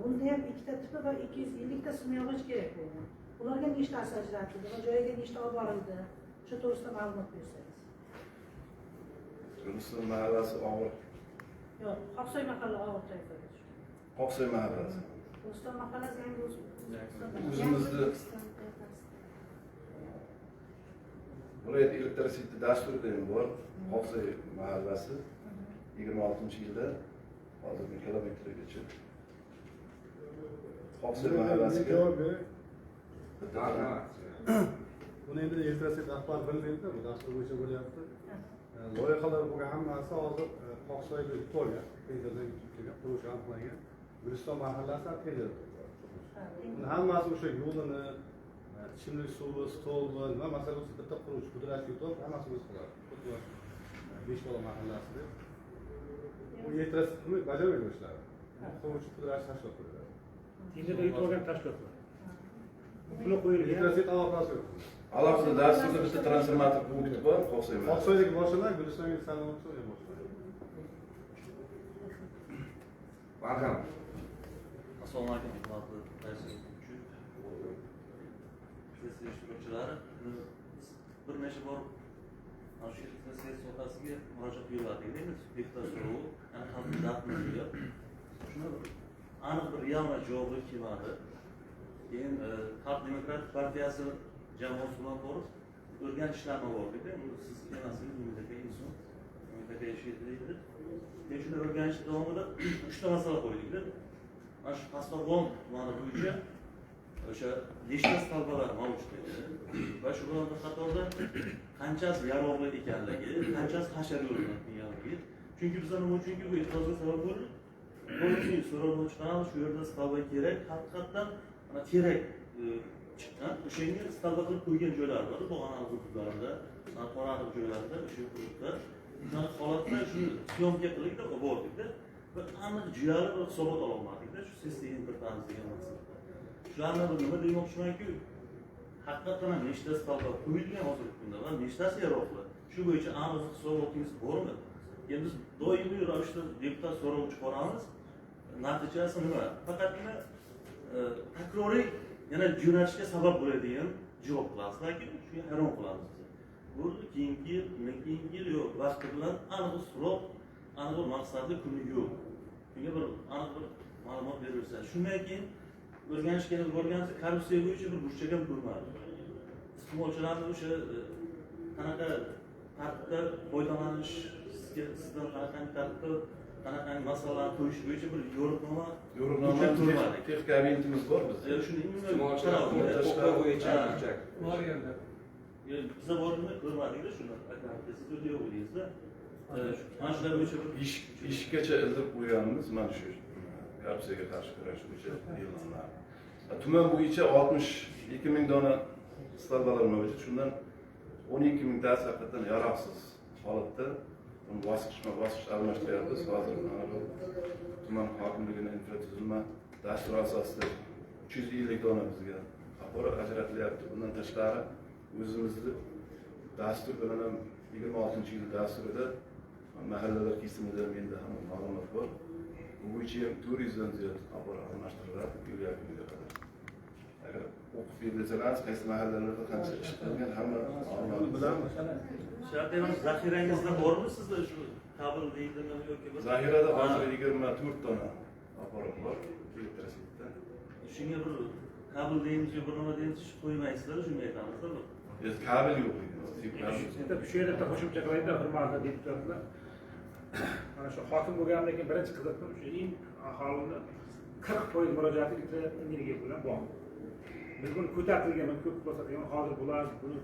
Bunda ham 2 ta tipi va 250 ta simyog'och kerak bo'lgan. Ularga nechtasi ajratildi va joyiga nechta olib borildi? Shu to'g'risida ma'lumot bersangiz. Guliston mahallasi og'ir. Yo'q, Qoqsoy mahalla og'ir toifaga tushgan. Qoqsoy mahallasi. Guliston mahallasi yangi o'zimizni viloyat elektrositi dasturida ham bor. Qoqsoy mahallasi 26-yilda hozirgi kilometrgacha. Qoqsoy mahallasiga buni endi elektrosit rahbar bilmaydi, bu dastur bo'yicha bo'lyapti. Loyihalar bo'lgan hammasi hozir Qoqsoyga yutib olgan, tenderdan yutib kelgan, qurilish aniqlangan. Guliston mahallasi ham tender. Hammasi o'sha yo'lini, ichimlik suvi, stolni, nima masala bo'lsa bitta quruvchi pudratga yutib, hammasi o'zi qiladi. Xuddi 5 bola mahallasi. Bu elektrosit bajarmaydi ishlarni. Quruvchi pudratni tashlab qo'yadi. Tenderda yutib olgan tashkilotlar. Puli qo'yilgan. Elektrosit aloqasi yo'q. Alohida dasturda bitta transformator punkti bor, Qoqsoy mahallasi. Qoqsoydagi boshlar Gulistonga salom so'ray boshlaydi. Marhamat. Assalomu alaykum, hurmatli sessiya ishtirokchilari. Bir necha bor mana shu sessiya sohasiga murojaat yo'lladik. Endi deputat so'rovi, ana xalqning dardini bilib, Shuni aniq bir realniy javobi kelmadi. Keyin Xalq Demokratik partiyasi jamoasi bilan borib o'rganishlarni bordik-da. Siz emassiz, mendagi inson, mendagi yashaydi. Keyin shuni o'rganish davomida 3 ta masala qo'ydik-da. Mana shu Pastdarg'om tumani bo'yicha o'sha nechta stolbalar mavjud edi va shu bilan qatorda qanchasi yaroqli ekanligi, qanchasi hashar yo'lidan kelganligi. Chunki bizlar nima uchunki bu e'tirozga sabab bo'ldi? Bo'lsin, so'rovni chiqaramiz, shu yerda stolba kerak, haqiqatdan mana terak chiqqan, o'shanga stolba qilib qo'ygan joylar bor, Bo'g'onali hududlarida, Qoraliq joylarida, o'sha hududda. Mana holatda shuni syomka qildik-da, bordikda. Va aniq jiyali bir hisobot ololmadik-da, shu sessiyaga kiritamiz degan maqsadda. Shularni bir nima demoqchimanki, haqiqatan ham nechta stolba qo'yilgan hozirgi kunda va nechtasi yaroqli. Shu bo'yicha aniq hisobotingiz bormi? Endi biz doimiy ravishda deputat so'rov chiqaramiz. Natijasi nima? Faqatgina takroriy yana jo'natishga sabab bo'ladigan javob qilamiz, lekin shunga hayron qolamiz. Bu keyingi yil yo'q, vaqti bilan aniq so'rov, aniq maqsadli kuni yo'q. Shunga bir aniq bir ma'lumot berilsa, shundan keyin o'rganish kerak bo'lgansa korrupsiya bo'yicha bir burchak ham ko'rmadi. Iste'molchilarni o'sha qanaqa tartibda foydalanish, sizdan qanaqangi tartibda qanaqangi masalalarni qo'yish bo'yicha bir yo'riqnoma ko'rmadik. Texnik kabinetimiz bor bizda. Shuni Iste'molchilar bo'yicha burchak. Bor endi. Biza borni ko'rmadik-da shuni. Siz o'zi yo'q edingiz-da. Mana shular bo'yicha bir ishgacha ildirib qo'yganimiz mana shu korrupsiyaga qarshi kurash bo'yicha e'lonlar. Tuman bo'yicha 62 ming dona stolbalar mavjud. Shundan 12 mingtasi haqiqatan yaroqsiz holatda. Uni bosqichma-bosqich almashtiryapmiz. Hozir tuman hokimligining infratuzilma dasturi asosida 350 dona bizga apparat ajratilyapti. Bundan tashqari o'zimizni dastur bilan ham 26-yil dasturida mahallalar kesimida menda ham ma'lumot bor. Bu bo'yicha ham 400 dan ziyod apparat almashtiriladi yil yakuniga qadar. Agar o'qib berilsangiz, qaysi mahallalarda qancha ish qilingan hamma ma'lumot bilamiz. Shartlarimiz zaxirangizda bormi sizda shu qabul deydimi yoki bir Zaxirada hozir 24 dona apparat bor elektrosikda. Shunga bir qabul deymiz yoki bir nima deymiz qo'ymaysizlar, shunga aytamizda bir. Biz kabel yo'q edi. Shu yerda qo'shimcha qilayda, hurmatli deputatlar. Mana shu hokim bo'lgandan keyin birinchi qiziqdim, shu eng aholini 40% murojaati bitta energiya bilan bog'liq. Biz buni ko'tartirgan, ko'p ko'rsatgan, hozir bular buni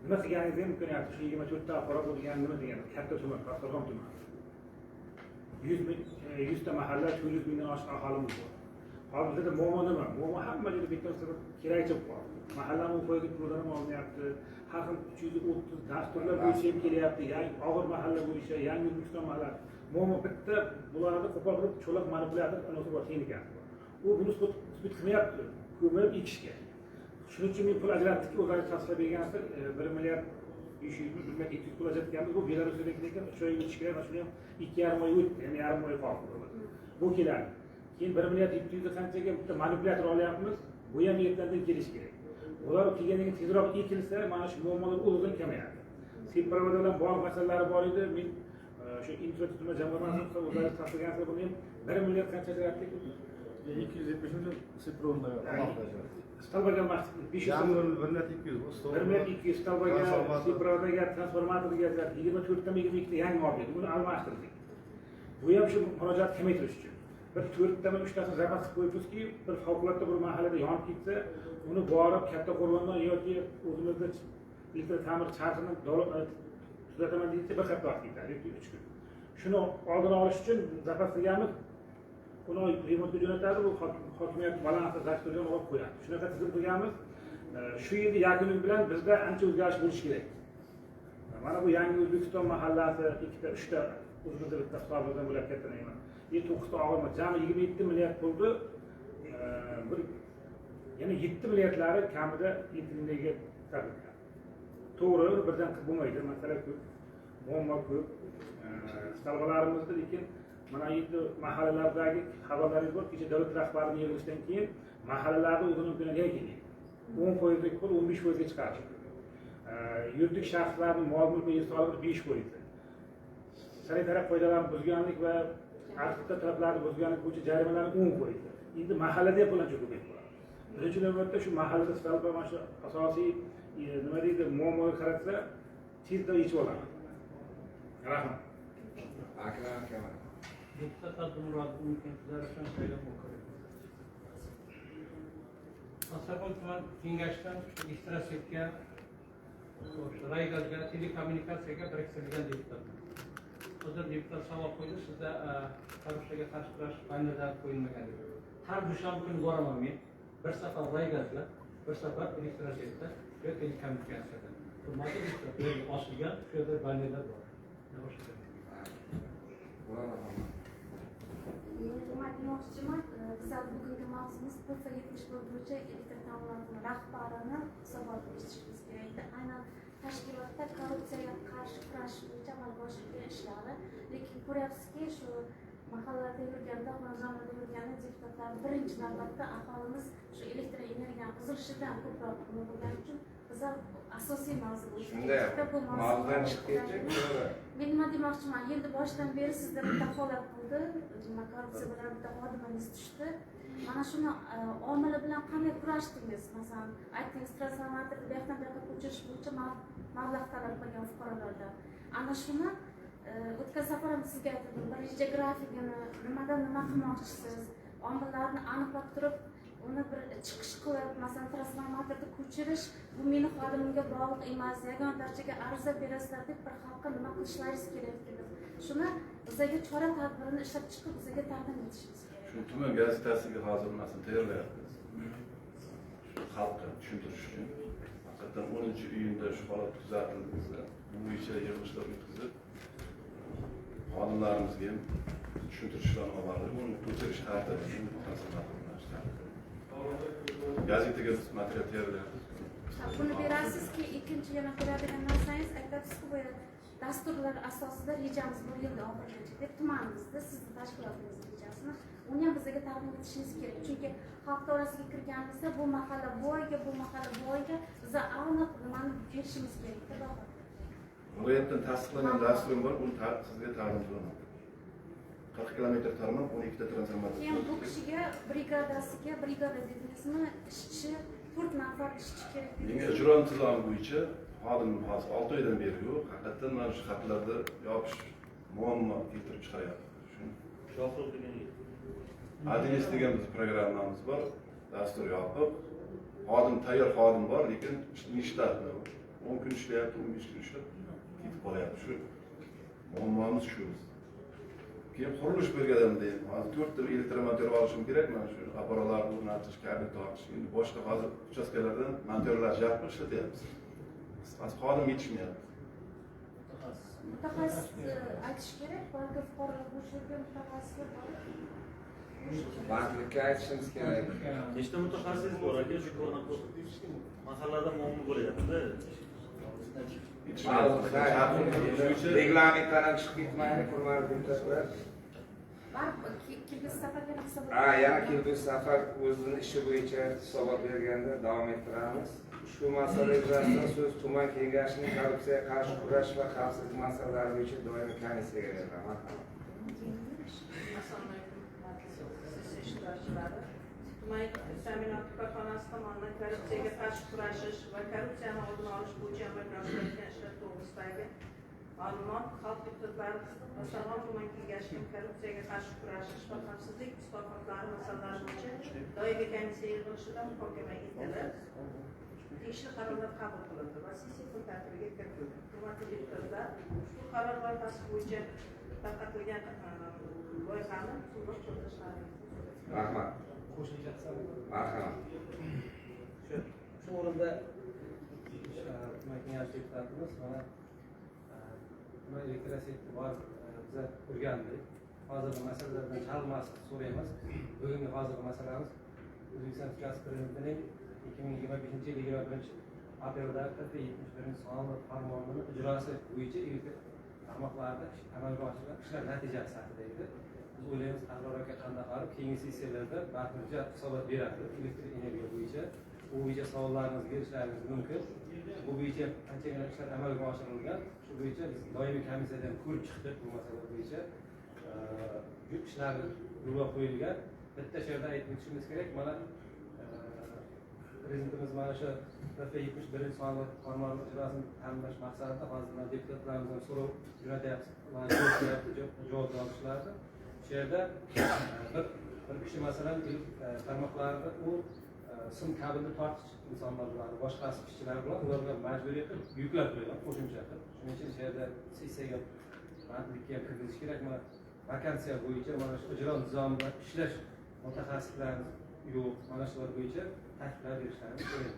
nima qilganingiz ham imkoniyati shu 24 ta apparat bo'lgan nima degani katta tuman, Pastdarg'om tumani. 100 ta mahalla, 400 mingdan oshiq aholimiz bor. Hozirda muammo nima? Muammo hamma joyda bitta kerakchi bor. Mahallani qo'yib pullar ham olinyapti. Har xil 330 dasturlar bo'yicha ham kelyapti. Yangi og'ir mahalla bo'yicha, yangi O'zbekiston mahalla. Muammo bitta bularni qo'pol qilib cho'loq manipulyator anavi bor texnikasi bor. U buni isbot qilmayapti. Ko'mib ekishga. Shuning uchun men pul ajratdik, o'zlari tashlab bergansiz 1 milliard 500 ming, 1 milliard 200 pul ajratganmiz. Bu Belarusdagi lekin 3 oy o'tish kerak, shuni ham 2,5 oy o'tdi, ya'ni yarim oy qoldi. Bu keladi. Keyin 1 milliard 200 qanchaga bitta manipulyator olyapmiz. Bu ham yerdan kelish kerak. Ular kelganidan keyin tezroq ekilsa, mana shu muammolar o'zidan kamayadi. Seprovod bilan bog'liq masalalari bor edi. Men shu infratuzilma jamg'armasi o'zlari tashlagansa buni ham 1 milliard qancha ajratdik? 270 ming seprovodlar alohida. Stolbaga maqsad 500 milliard 200 bu stol. 1 milliard 200 stolbaga, seprovodga, transformatorga 24 ta megabitli yangi oldik. Buni almashtirdik. Bu ham shu murojaat kamaytirish uchun. Bir 4 tami 3 tasini zapas qilib qo'yibmizki, bir favqulodda bir mahallada yonib ketsa, uni borib katta qo'rg'ondan yoki o'zimizda elektr ta'mir charxini tuzataman deysa, bir hafta vaqt ketadi, 3 kun. Shuni oldini olish uchun zapas qilganmiz. Uni remontga jo'natadi, bu hokimiyat balansi dasturdan olib qo'yadi. Shunaqa tizim qilganmiz. Shu yil yakuni bilan bizda ancha o'zgarish bo'lishi kerak. Mana bu yangi O'zbekiston mahallasi 2 ta 3 ta o'zimizda bitta hisoblardan bo'lib kattadan emas. 9 ta og'irma, jami 27 milliard pulni yana 7 milliardlari kamida yetimlarga sarflangan. To'g'ri, birdan qilib bo'lmaydi, masala ko'p, muammo ko'p. Stolbalarimizda lekin mana endi mahallalardagi xabarlaringiz bor, kecha davlat rahbarining yig'ilishidan keyin mahallalarda o'zini imkoniga kelgan. 10% pul 15% chiqardi. Yuridik shaxslarning mol mulk va solig'i 5%. Sanitariya qoidalarini buzganlik va tartibda talablarni buzganlik bo'yicha jarimalarni 10 qo'ydi. Endi mahallada ham bular juda ko'p bo'ladi. Birinchi navbatda shu mahallada sifatida mana shu asosiy nima deydi muammoga qarasa tezda yechib oladi. Rahmat. Akram akaman. Deputat Abdumurod mumkin tuzatishdan saylov mumkin. Masakon tuman kengashidan registratsiyaga, raygazga, telekommunikatsiyaga biriktirilgan deputat. Hozir deputat savol qo'ydi, sizda korrupsiyaga qarshi kurash bannerlari qo'yilmagan deb. Har dushanba kuni boraman men. Bir safar raygazga, bir safar registratsiyada va telekommunikatsiyada. Hurmatli deputatlar, osilgan shu yerda bannerlar bor. Nima demoqchiman, bizlar bugungi mavzumuz PF71 bo'yicha elektr ta'minotini rahbarini hisobotga eshitishimiz kerak edi. Aynan tashkilotda korrupsiyaga qarshi kurash bo'yicha amalga oshirilgan ishlari, lekin ko'ryapsizki, shu mahallada yurganda, xonadonlarda yurganda deputatlar birinchi navbatda aholimiz shu elektr energiyani uzilishidan ko'proq nima bo'lgani uchun bizlar asosiy mavzu bo'yicha shunday mavzudan chiqib ketdik. Men nima demoqchiman, yilni boshidan beri sizda bitta holat bo'ldi, korrupsiya bilan bitta xodimingiz tushdi. Mana shuni omili bilan qanday kurashdingiz? Masalan, aytdingiz, transformatorni bu yoqdan bu yoqqa ko'chirish bo'yicha mablag' talab qilgan fuqarolardan. Ana shuni o'tgan safar ham sizga aytdim, birinchi grafikini nimadan nima qilmoqchisiz, omillarni aniqlab turib, uni bir chiqish qilib, masalan, transformatorni ko'chirish bu meni xodimimga bog'liq emas, yagona darajaga ariza berasizlar deb bir xalqqa nima qilishlaringiz kerak edi. Shuni bizga chora tadbirini ishlab chiqib, bizga taqdim etishingiz kerak. Shu tuman gazetasiga hozir nasib tayyorlayapmiz. Xalqqa tushuntirish uchun. Haqiqatan 10-iyunda shu holat kuzatildi bizda. Bu bo'yicha yig'ilishlar o'tkazib, xodimlarimizga ham tushuntirishlarni olib borib, uni ko'chirish tartibini gazetaga material tayyorlayapmiz. Buni berasizki, ikkinchi yana ko'radigan narsangiz, aytasiz-ku, bu dasturlar asosida rejamiz bir yilda oxirigacha deb tumanimizda sizni tashkilotingizni rejasini uni ham bizga taqdim etishingiz kerak. Chunki xalq davrasiga kirganimizda bu mahalla bu oyga biz aniq nimani berishimiz kerak. Viloyatdan tasdiqlangan dasturim bor, uni sizga taqdim qilaman. 40 kilometr tarmoq, 12 ta transformator. Keyin bu kishiga brigada dedingizmi, ishchi 4 nafar ishchi kerak. Menga ijro intizomi bo'yicha xodimim hozir 6 oydan beri yo'q. Haqiqatan mana shu xatlarda yopish muammo keltirib chiqaryapti. Shohruh degan Adines degan biz programmamiz bor. Dastur yopiq. Xodim tayyor xodim bor, lekin ishlatma. 10 kun ishlayapti, 15 kun ishlab ketib qolyapti. Shu muammomiz shu. Keyin qurilish bo'lganimda hozir 4 ta elektromotor olishim kerak, mana shu apparatlarni o'rnatish, kabel tortish, endi boshqa hozir uchastkalardan montorlar jalb ishlatyapmiz. Hozir xodim yetishmayapti. Mutaxassis aytish kerak, balki fuqarolar bo'shligida mutaxassislar bor. Bandlikka aytishimiz kerak. nechta mutaxassis bor aka, shu mahallada muammo bo'lyapti. Reglamentdan ham chiqib ketmaydi, hurmatli deputatlar. Kelgusi safarga hisobot. Yana kelgusi safar o'zining ishi bo'yicha hisobot berganda davom ettiramiz. Shu masala yuzasidan so'z tuman kengashining korrupsiyaga qarshi kurash va xavfsizlik masalalari bo'yicha doimiy komissiyaga beriladi. Assalomu alaykum, siz ishtirokchilari. Tuman ta'minot korxonasi tomonidan korrupsiyaga qarshi kurashish va korrupsiyani oldini olish bo'yicha amalga oshirilgan ishlar to'g'risidagi ma'lumot xalq deputatlari va Sarg'on tuman kengashining korrupsiyaga qarshi kurashish va xavfsizlik islohotlari masalalari bo'yicha doimiy komissiya yig'ilishida muhokama etilib, tegishli qarorlar qabul qilindi va sessiya kun tartibiga kiritildi. Hurmatli deputatlar, ushbu qaror loyihasi bo'yicha tarqatilgan loyihani to'liq ko'rishlaringizni Rahmat. Marhamat. Shu o'rinda tuman kengashi deputatimiz mana tuman elektroseti bor, biz ko'rgandik. Hozirgi masalalardan chalmaslik so'raymiz. Bugungi hozirgi masalamiz O'zbekiston Respublikasi Prezidentining 2025 yil 21-aprelda 71-sonli farmonining ijrosi bo'yicha elektr tarmoqlarida amalga oshirilgan ishlar natijasi haqida edi. Biz o'ylaymiz, Ahror aka qanday qilib keyingi sessiyalarda batnija hisobot beradi elektr energiya bo'yicha. Bu bo'yicha savollaringizni berishlaringiz mumkin. Bu bo'yicha qanchagina ishlar amalga oshirilgan, shu bo'yicha biz doimiy komissiyadan ko'rib chiqdik bu masala bo'yicha. ishlar yo'lga qo'yilgan. Bitta yerda aytib o'tishimiz kerak, mana prezidentimiz mana shu TF71 farmoni ijrosini ta'minlash maqsadida hozir deputatlarimizdan so'rov jo'natyapmiz, javob olishlari. Shu yerda bir kishi masalan tarmoqlarda u sim kabelni tortish insonlar bilan, boshqa ishchilar bilan ularga majburiy qilib yuklab qo'ygan qo'shimcha qilib. Shuning uchun shu yerda sessiyaga bandlikka kirgizish kerakmi? Vakansiya bo'yicha mana shu ijro nizomida ishlash mutaxassislari yo'q, mana shular bo'yicha takliflar berishlarini so'raymiz.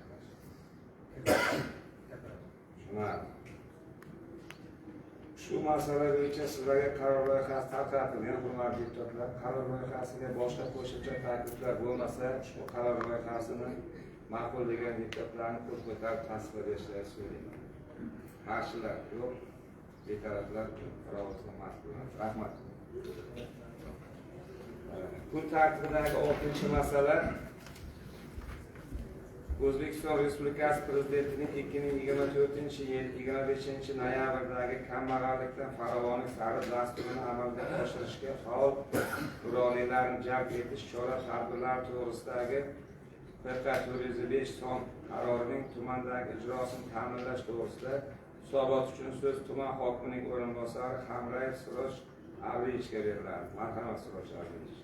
Shu masala bo'yicha sizlarga qaror loyihasi tarqatilgan, hurmatli deputatlar. Qaror loyihasiga boshqa qo'shimcha takliflar bo'lmasa, shu qaror loyihasini ma'qul degan deputatlarni qo'l ko'tarib tasdiqlab berishlarini so'rayman. Qarshilar yo'q, betaraflar farovonlikni ma'qulman. Rahmat. Kun tartibidagi 6-masala O'zbekiston Respublikasi Prezidentining 2024-yil 25-noyabrdagi kambag'allikdan farovonlik sari dasturini amalga oshirishga faol nuroniylarni jalb etish chora-tadbirlari to'g'risidagi FK-405 son qarorining tumandagi ijrosini ta'minlash to'g'risida hisobot uchun so'z tuman hokimining o'rinbosari Hamrayev Siroj Avliyevichga beriladi. Marhamat, Siroj Avliyevich.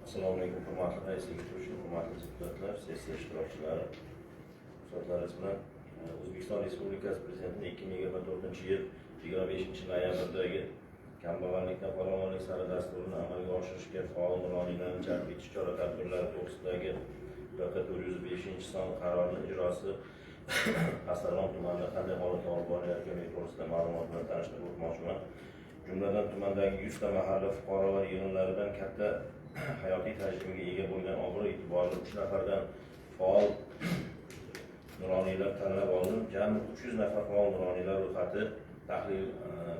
Assalomu alaykum, hurmatli rais, hurmatli deputatlar, sessiya ishtirokchilari. So'zlaringiz bilan O'zbekiston Respublikasi Prezidentining 2024-yil 25-noyabrdagi kambag'allikdan farovonlik sari dasturini amalga oshirishga faol nuroniylarni jalb etish chora-tadbirlari to'g'risidagi FK-405 son qarorining ijrosi Astarlon tumanida qanday holatda olib borilayotgani to'g'risida ma'lumot bilan tanishtirib o'tmoqchiman. Jumladan tumandagi 100 ta mahalla fuqarolar yig'inlaridan katta hayotiy tajribaga ega bo'lgan obro' e'tiborli 3 nafardan faol nuroniylar tanlab olinib, jami 300 nafar faol nuroniylar ro'yxati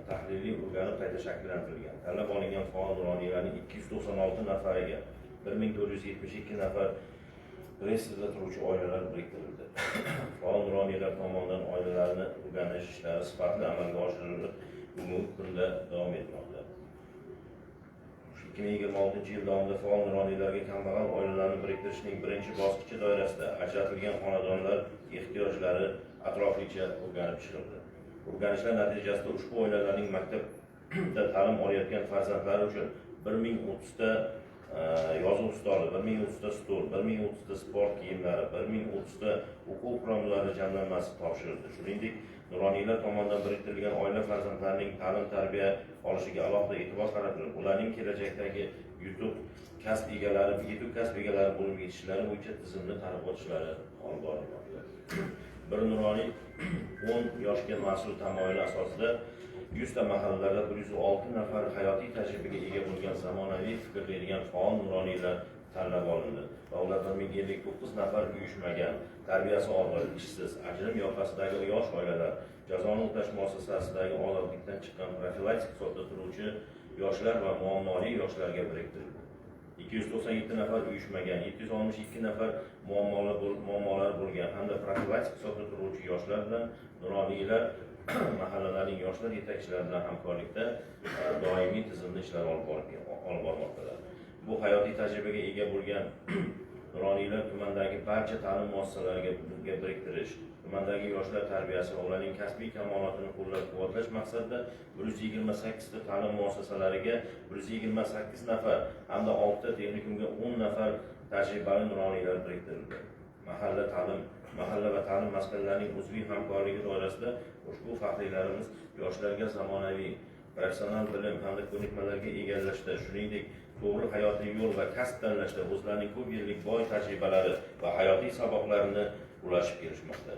tahliliy o'rganib qayta shakllantirilgan. Tanlab olingan faol nuroniylarning 296 nafariga 1472 nafar reyestrda turuvchi oilalar biriktirildi. Faol nuroniylar tomonidan oilalarni o'rganish ishlari sifatli amalga oshirilib, bugungi kunda davom etmoqda. 2026 yil davomida faol nuroniylarga kambag'al oilalarni biriktirishning birinchi bosqichi doirasida ajratilgan xonadonlar ehtiyojlari atroflicha o'rganib chiqildi. O'rganishlar natijasida ushbu oilalarning maktabda ta'lim olayotgan farzandlari uchun 1030 ta yozuv stoli, 1030 ta stol, 1030 ta sport kiyimlari, 1030 ta o'quv qurollari jamlanmasi topshirildi. Shuningdek, nuroniylar tomonidan biriktirilgan oila farzandlarining ta'lim-tarbiya olishiga alohida e'tibor qaratilib, ularning kelajakdagi yutuq kasb egalari bo'lib yetishlari bo'yicha tizimli targ'ibot ishlari olib borilmoqda. Bir nuroniy 10 yoshga mas'ul tamoyili asosida 100 ta mahallalarda 106 nafar hayotiy tajribaga ega bo'lgan zamonaviy fikrlaydigan faol nuroniylar tanlab olindi va ular 1059 nafar uyushmagan, tarbiyasi og'ir, ishsiz, ajrim yoqasidagi yosh oilalar, jazoni o'tash muassasasidagi ozodlikdan chiqqan profilaktik hisobda turuvchi yoshlar va muammoli yoshlarga biriktirildi. 297 nafar uyushmagan, 762 nafar muammolari bo'lgan hamda profilaktik hisobda turuvchi yoshlar bilan nuroniylar mahallalarning yoshlar yetakchilari bilan hamkorlikda doimiy tizimli ishlar olib bormoqdalar. Bu hayotiy tajribaga ega bo'lgan nuroniylar tumandagi barcha ta'lim muassasalariga biriktirish, tumandagi yoshlar tarbiyasi va ularning kasbiy kamolotini qo'llab-quvvatlash maqsadida 128 ta ta'lim muassasalariga 128 nafar hamda 6 ta texnikumga 10 nafar tajribali nuroniylar biriktirildi. Mahalla va ta'lim maskanlarining uzviy hamkorligi doirasida ushbu faxriylarimiz yoshlarga zamonaviy professional bilim hamda ko'nikmalarga egallashda, shuningdek to'g'ri hayotiy yo'l va kasb tanlashda o'zlarining ko'p yillik boy tajribalari va hayotiy saboqlarini ulashib kelishmoqda.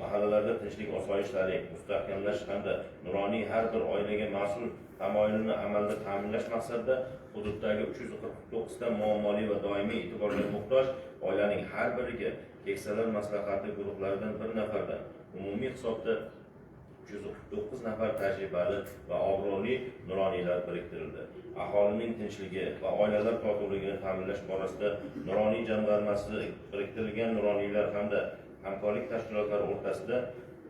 Mahallalarda tinchlik, osoyishtalik mustahkamlash hamda nuroniy har bir oilaga mas'ul tamoyilini amalda ta'minlash maqsadida hududdagi 349 ta muammoli va doimiy e'tiborga muhtoj oilaning har biriga keksalar maslahati guruhlaridan bir nafardan umumiy hisobda 349 nafar tajribali va obro'li nuroniylar biriktirildi. Aholining tinchligi va oilalar totuvligini ta'minlash borasida nuroniy jamg'armasi biriktirilgan nuroniylar hamda hamkorlik tashkilotlari o'rtasida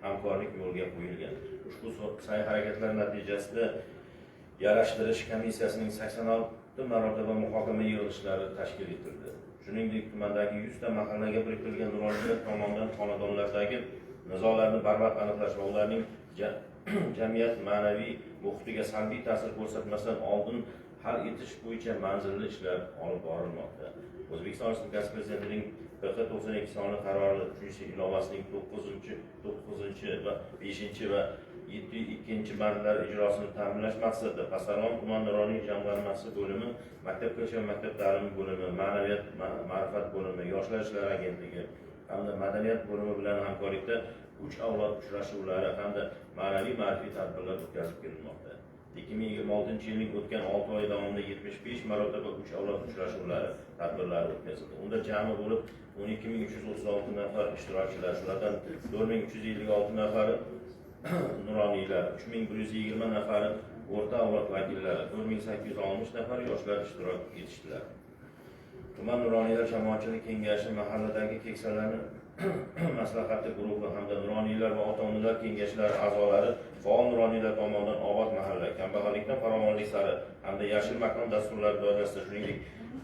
hamkorlik yo'lga qo'yilgan. Ushbu sa'y-harakatlar natijasida yarashtirish komissiyasining 86 marotaba muhokama yig'ilishlari tashkil etildi. Shuningdek, tumandagi 100 ta mahallaga biriktirilgan nuroniylar tomonidan xonadonlardagi nizolarni barvaqt aniqlash va ularning jamiyat ma'naviy muhitiga salbiy ta'sir ko'rsatmasdan oldin hal etish bo'yicha manzilli ishlar olib borilmoqda. O'zbekiston Respublikasi Prezidentining PX92 sonli qarori 3-ilovasining 9 va 5 va 7 bandlar ijrosini ta'minlash maqsadida Pastdarg'om tuman nuroniy jamg'armasi bo'limi, Maktabgacha va maktab ta'limi bo'limi, Ma'naviyat ma'rifat bo'limi, Yoshlar ishlari agentligi hamda madaniyat bo'limi bilan hamkorlikda 3 avlod uchrashuvlari hamda ma'naviy ma'rifiy tadbirlar o'tkazib kelinmoqda. 2026 yilning o'tgan 6 oy davomida 75 marotaba 3 avlod uchrashuvlari tadbirlari o'tkazildi. Unda jami bo'lib 12336 nafar ishtirokchilar, shulardan 4356 nafari nuroniylar, 3120 nafari o'rta avlod vakillari, 4860 nafar yoshlar ishtirok etishdilar. Tuman nuroniylar jamoatchilik kengashi mahalladagi keksalarni maslahatli guruhi hamda nuroniylar va ota-onalar kengashlari a'zolari faol nuroniylar tomonidan Obod mahalla, kambag'allikdan farovonlik sari hamda yashil makon dasturlari doirasida, shuningdek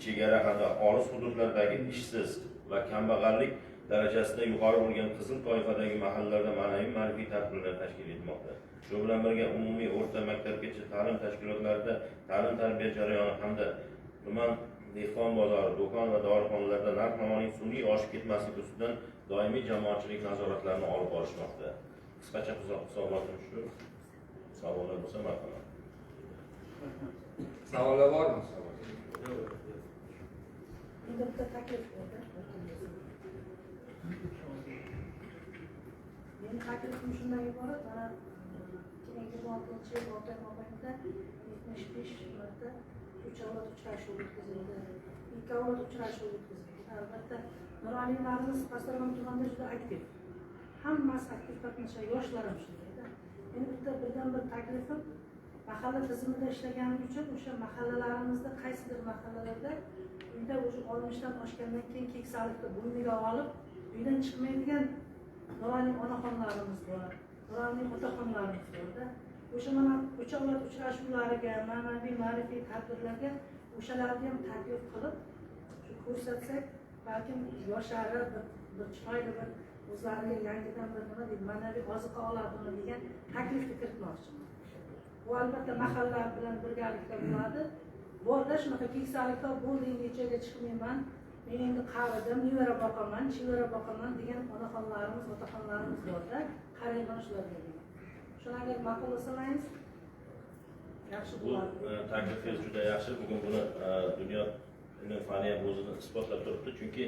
chegara hamda olis hududlardagi ishsiz va kambag'allik darajasida yuqori bo'lgan qizil toifadagi mahallalarda ma'naviy ma'rifiy tadbirlar tashkil etmoqda. Shu bilan birga umumiy o'rta maktabgacha ta'lim tashkilotlarida ta'lim-tarbiya jarayoni hamda tuman dehqon bozori, do'kon va dorixonalarda narx-navoning sun'iy oshib ketmasligi ustidan doimiy jamoatchilik nazoratlarini olib borishmoqda. Qisqacha hisobotim shu. Savollar bo'lsa marhamat. Savollar bormi? Bitta taklif bo'ldi. Meni taklifim shundan iborat, mana 2026 yil 6 oy mobaynida 75 marta 3 avlod uchrashuvi o'tkazildi. 2 avlod uchrashuvi o'tkazildi. Albatta, nuroniylarimiz Pastdarg'om tumanida juda aktiv. Hammasi aktiv qatnashadi, yoshlar ham shundayda. Meni birdan bir taklifim, mahalla tizimida ishlaganim uchun o'sha mahallalarimizda qaysidir mahallalarda uyda o'sha olmishdan oshgandan keyin keksalikda bo'yniga olib, uydan chiqmaydigan nuroniy onaxonlarimiz bor, nuroniy otaxonlarimiz borda. O'sha mana uch avlod uchrashuvlariga, ma'naviy ma'rifiy tadbirlarga o'shalarni ham taklif qilib, shu ko'rsatsak, balkim yoshlari bir chiroyli bir o'zlariga yangidan bir nima deydi, ma'naviy oziqa oladimi degan taklifni kiritmoqchiman. Bu albatta mahalla bilan birgalikda bo'ladi. Borda shunaqa keksalikda bo'ldi, nechaga chiqmayman, men endi qaridim, nevara boqaman, chevara boqaman degan onaxonlarimiz, otaxonlarimiz borda, qarayman shularga. Shularga ma'qul bo'lsangiz yaxshi bo'ladi. Bu taklifingiz juda yaxshi. Bugun buni dunyo fani ham o'zini isbotlab turibdi. Chunki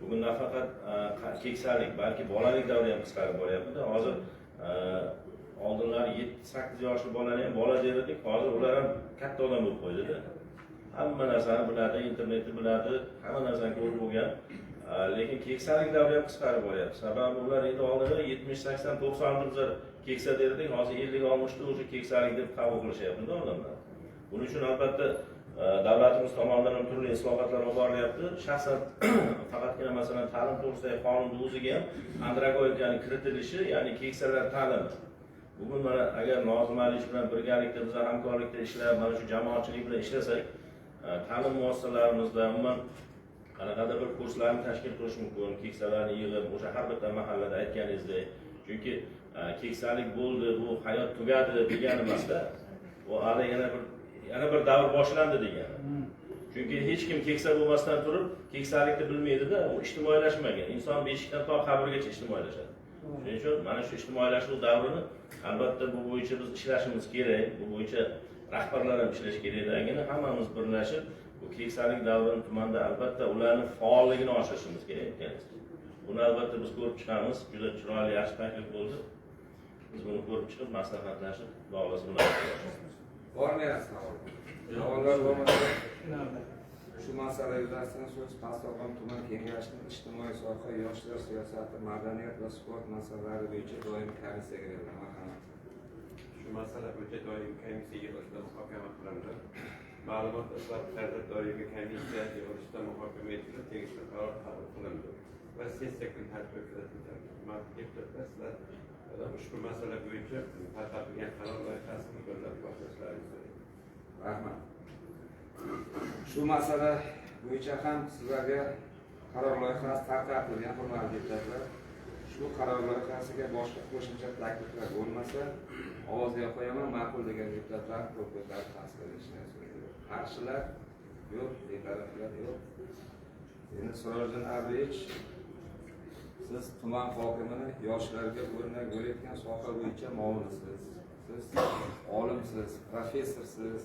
bugun nafaqat keksalik, balki bolalik davri ham qisqarib boryapti. Hozir oldinlari 7-8 yoshli bolalar ham bola derdik, hozir ular ham katta odam bo'lib qo'ydi-da. Hamma narsani biladi, internetni biladi, hamma narsani ko'rib bo'lgan. Lekin keksalik davri ham qisqarib boryapti. Sababi ular endi oldinlari 70-80 90 keksa derdik, hozir 50-60 ta o'sha keksalik deb qabul qilishyapti-da odamlar. Buning uchun albatta davlatimiz tomonidan ham turli islohotlar olib borilyapti. Shaxsan faqatgina masalan ta'lim to'g'risidagi qonunning o'ziga ham andragoid, ya'ni kiritilishi, ya'ni keksalar ta'limi. Bugun mana agar Nozim Aliyev bilan birgalikda biz hamkorlikda ishlab, mana shu jamoatchilik bilan ishlasak, ta'lim muassasalarimizda umuman qanaqadir bir kurslarni tashkil qilish mumkin, keksalarni yig'ib, o'sha har bitta mahallada aytganingizdek. Chunki keksalik bo'ldi, bu hayot tugadi degani emasda. Bu hali yana bir davr boshlandi degani. Chunki hech kim keksa bo'lmasdan turib, keksalikni bilmaydi-da, u ijtimoiylashmagan. Inson beshikdan to qabrgacha ijtimoiylashadi. Shuning uchun mana shu ijtimoiylashuv davrini albatta bu bo'yicha biz ishlashimiz kerak. Bu bo'yicha rahbarlar ham ishlash kerakligini hammamiz birlashib, bu keksalik davrini tumanda albatta ularning faolligini oshirishimiz kerak ekanmiz. Buni albatta biz ko'rib chiqamiz. Juda chiroyli, yaxshi taklif bo'ldi. Biz buni ko'rib chiqib, maslahatlashib, bog'lashib bo'lamiz. Bormi savol? Savollar bo'lmasa, shu masala yuzasidan so'z Pastdarg'om tuman kengashining ijtimoiy soha, yoshlar siyosati, madaniyat va sport masalalari bo'yicha doimiy komissiyaga beriladi. masala bo'yicha doimiy komissiya yig'ilishida muhokama qilindi. Ma'lumot asoslarida doimiy komissiya yig'ilishida muhokama etilib, tegishli qaror qabul qilindi va sessiya kun tartibiga kiritildi. Deputatlar, sizlar ushbu masala bo'yicha tarqatilgan qaror loyihasini qo'llab boshlashlaringizni so'rayman. Rahmat. Shu masala bo'yicha ham sizlarga qaror loyihasi tarqatilgan, hurmatli deputatlar. Shu qaror loyihasiga boshqa qo'shimcha takliflar bo'lmasa, ovozga qo'yaman, ma'qul degan deputatlar qo'l ko'tarib tasdiqlashini so'rayman. Qarshilar yo'q, betaraflar yo'q. Endi Sirojjon Abdovich, siz tuman hokimini yoshlarga o'rnak bo'layotgan soha bo'yicha muavinisiz. Siz olimsiz, professorsiz.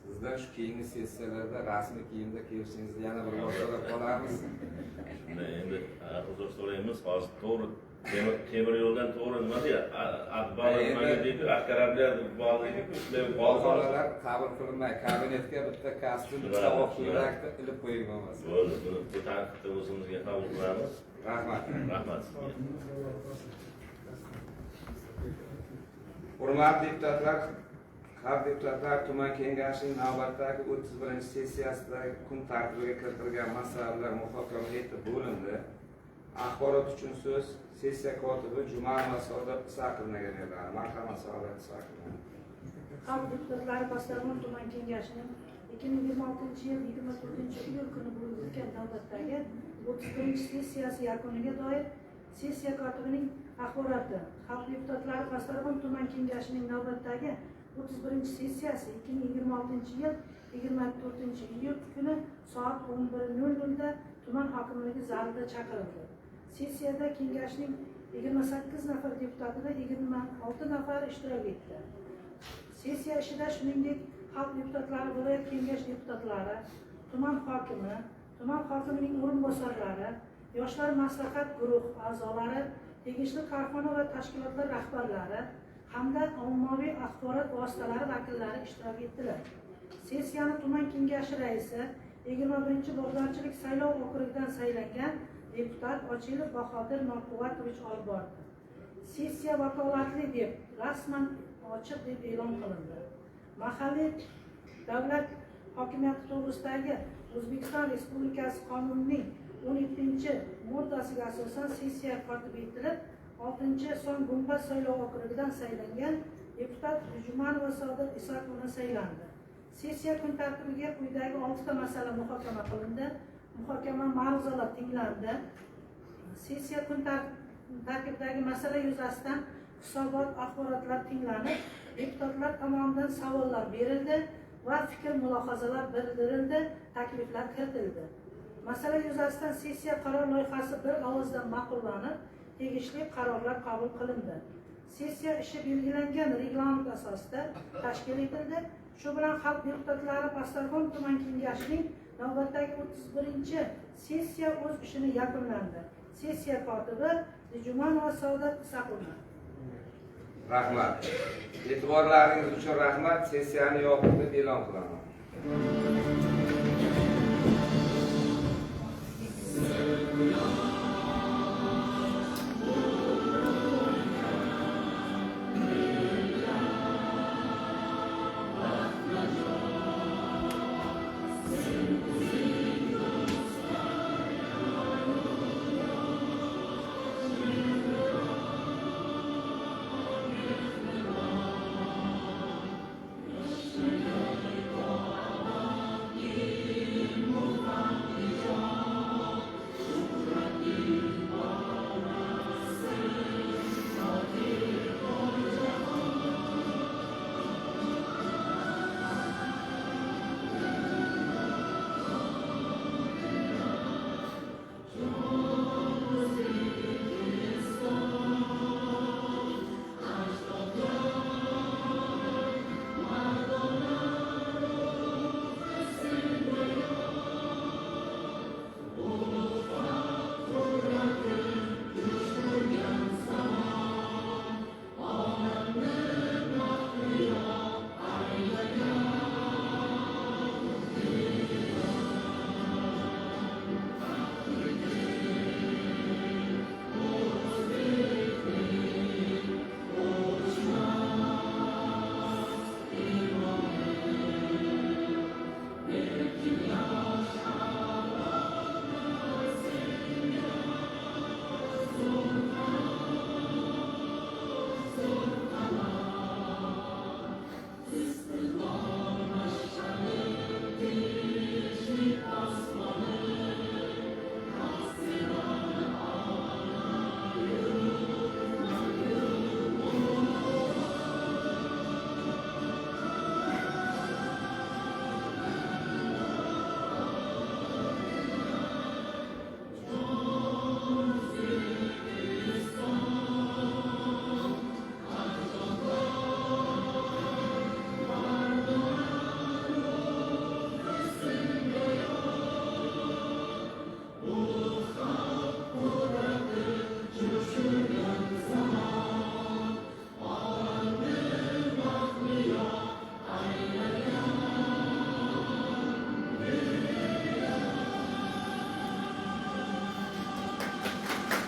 Sizdan shu keyingi sessiyalarda rasmiy kiyimda kelishingizni yana bir bor so'rab qolamiz. Endi uzr so'raymiz, hozir to'g'ri temir yo'ldan to'g'ri nima deydi? Adbal nimaga deydi? Askarlar Bolalar qabul qilinmay, kabinetga bitta kostyum, bitta oq ko'ylakni ilib qo'ying bo'lmasa. Bo'ldi, buni bu tanqidni o'zimizga qabul qilamiz. Rahmat. Rahmat. Hurmatli deputatlar, Xalq deputatlar tuman kengashining navbatdagi 31-sessiyasidagi kun tartibiga kiritilgan masalalar muhokama etib bo'lindi. Axborot uchun so'z sessiya kotibi Jumanova Saodat Isaqovga beriladi. Marhamat, Saodat Isaqova. Xalq deputatlari Bastarmon tuman kengashining 2026-yil 24-iyul kuni bo'lib o'tgan navbatdagi 31-sessiyasi yakuniga doir sessiya kotibining axboroti. Xalq deputatlari Bastarmon tuman kengashining navbatdagi 31-sessiyasi 2026-yil 24-iyul kuni soat 11:00 da tuman hokimligi zalida chaqirildi. Sessiyada kengashning 28 nafar deputatida 26 nafar ishtirok etdi. Sessiya ishida shuningdek xalq deputatlari, viloyat kengash deputatlari, tuman hokimi, tuman hokimining o'rinbosarlari, yoshlar maslahat guruh a'zolari, tegishli korxona va tashkilotlar rahbarlari hamda ommaviy axborot vositalari vakillari ishtirok etdilar. Sessiyani tuman kengashi raisi 21-bozorchilik saylov okrugidan saylangan deputat Ochilov Bahodir Norquvvatovich olib bordi. Sessiya vakolatli deb rasman ochiq deb e'lon qilindi. Mahalliy davlat hokimiyati to'g'risidagi O'zbekiston Respublikasi qonunining 17-moddasiga asosan sessiya kotibi etilib, 6-son Gumbaz saylov okrugidan saylangan deputat Jumanova Saodat Isaqovna saylandi. Sessiya kun tartibiga quyidagi 6 ta masala muhokama qilindi. Muhokama ma'ruzalar tinglandi. Sessiya kun tartibidagi masala yuzasidan hisobot axborotlar tinglanib, deputatlar tomonidan savollar berildi va fikr mulohazalar bildirildi, takliflar kiritildi. Masala yuzasidan sessiya qaror loyihasi bir ovozdan ma'qullanib, tegishli qarorlar qabul qilindi. Sessiya ishi belgilangan reglament asosida tashkil etildi. Shu bilan xalq deputatlari Bastarmon tuman kengashining navbatdagi 31-sessiya o'z ishini yakunlandi. Sessiya kotibi Jumanova Saodat Isaqovna. Rahmat. E'tiborlaringiz uchun rahmat. Sessiyani yopiq deb e'lon qilaman.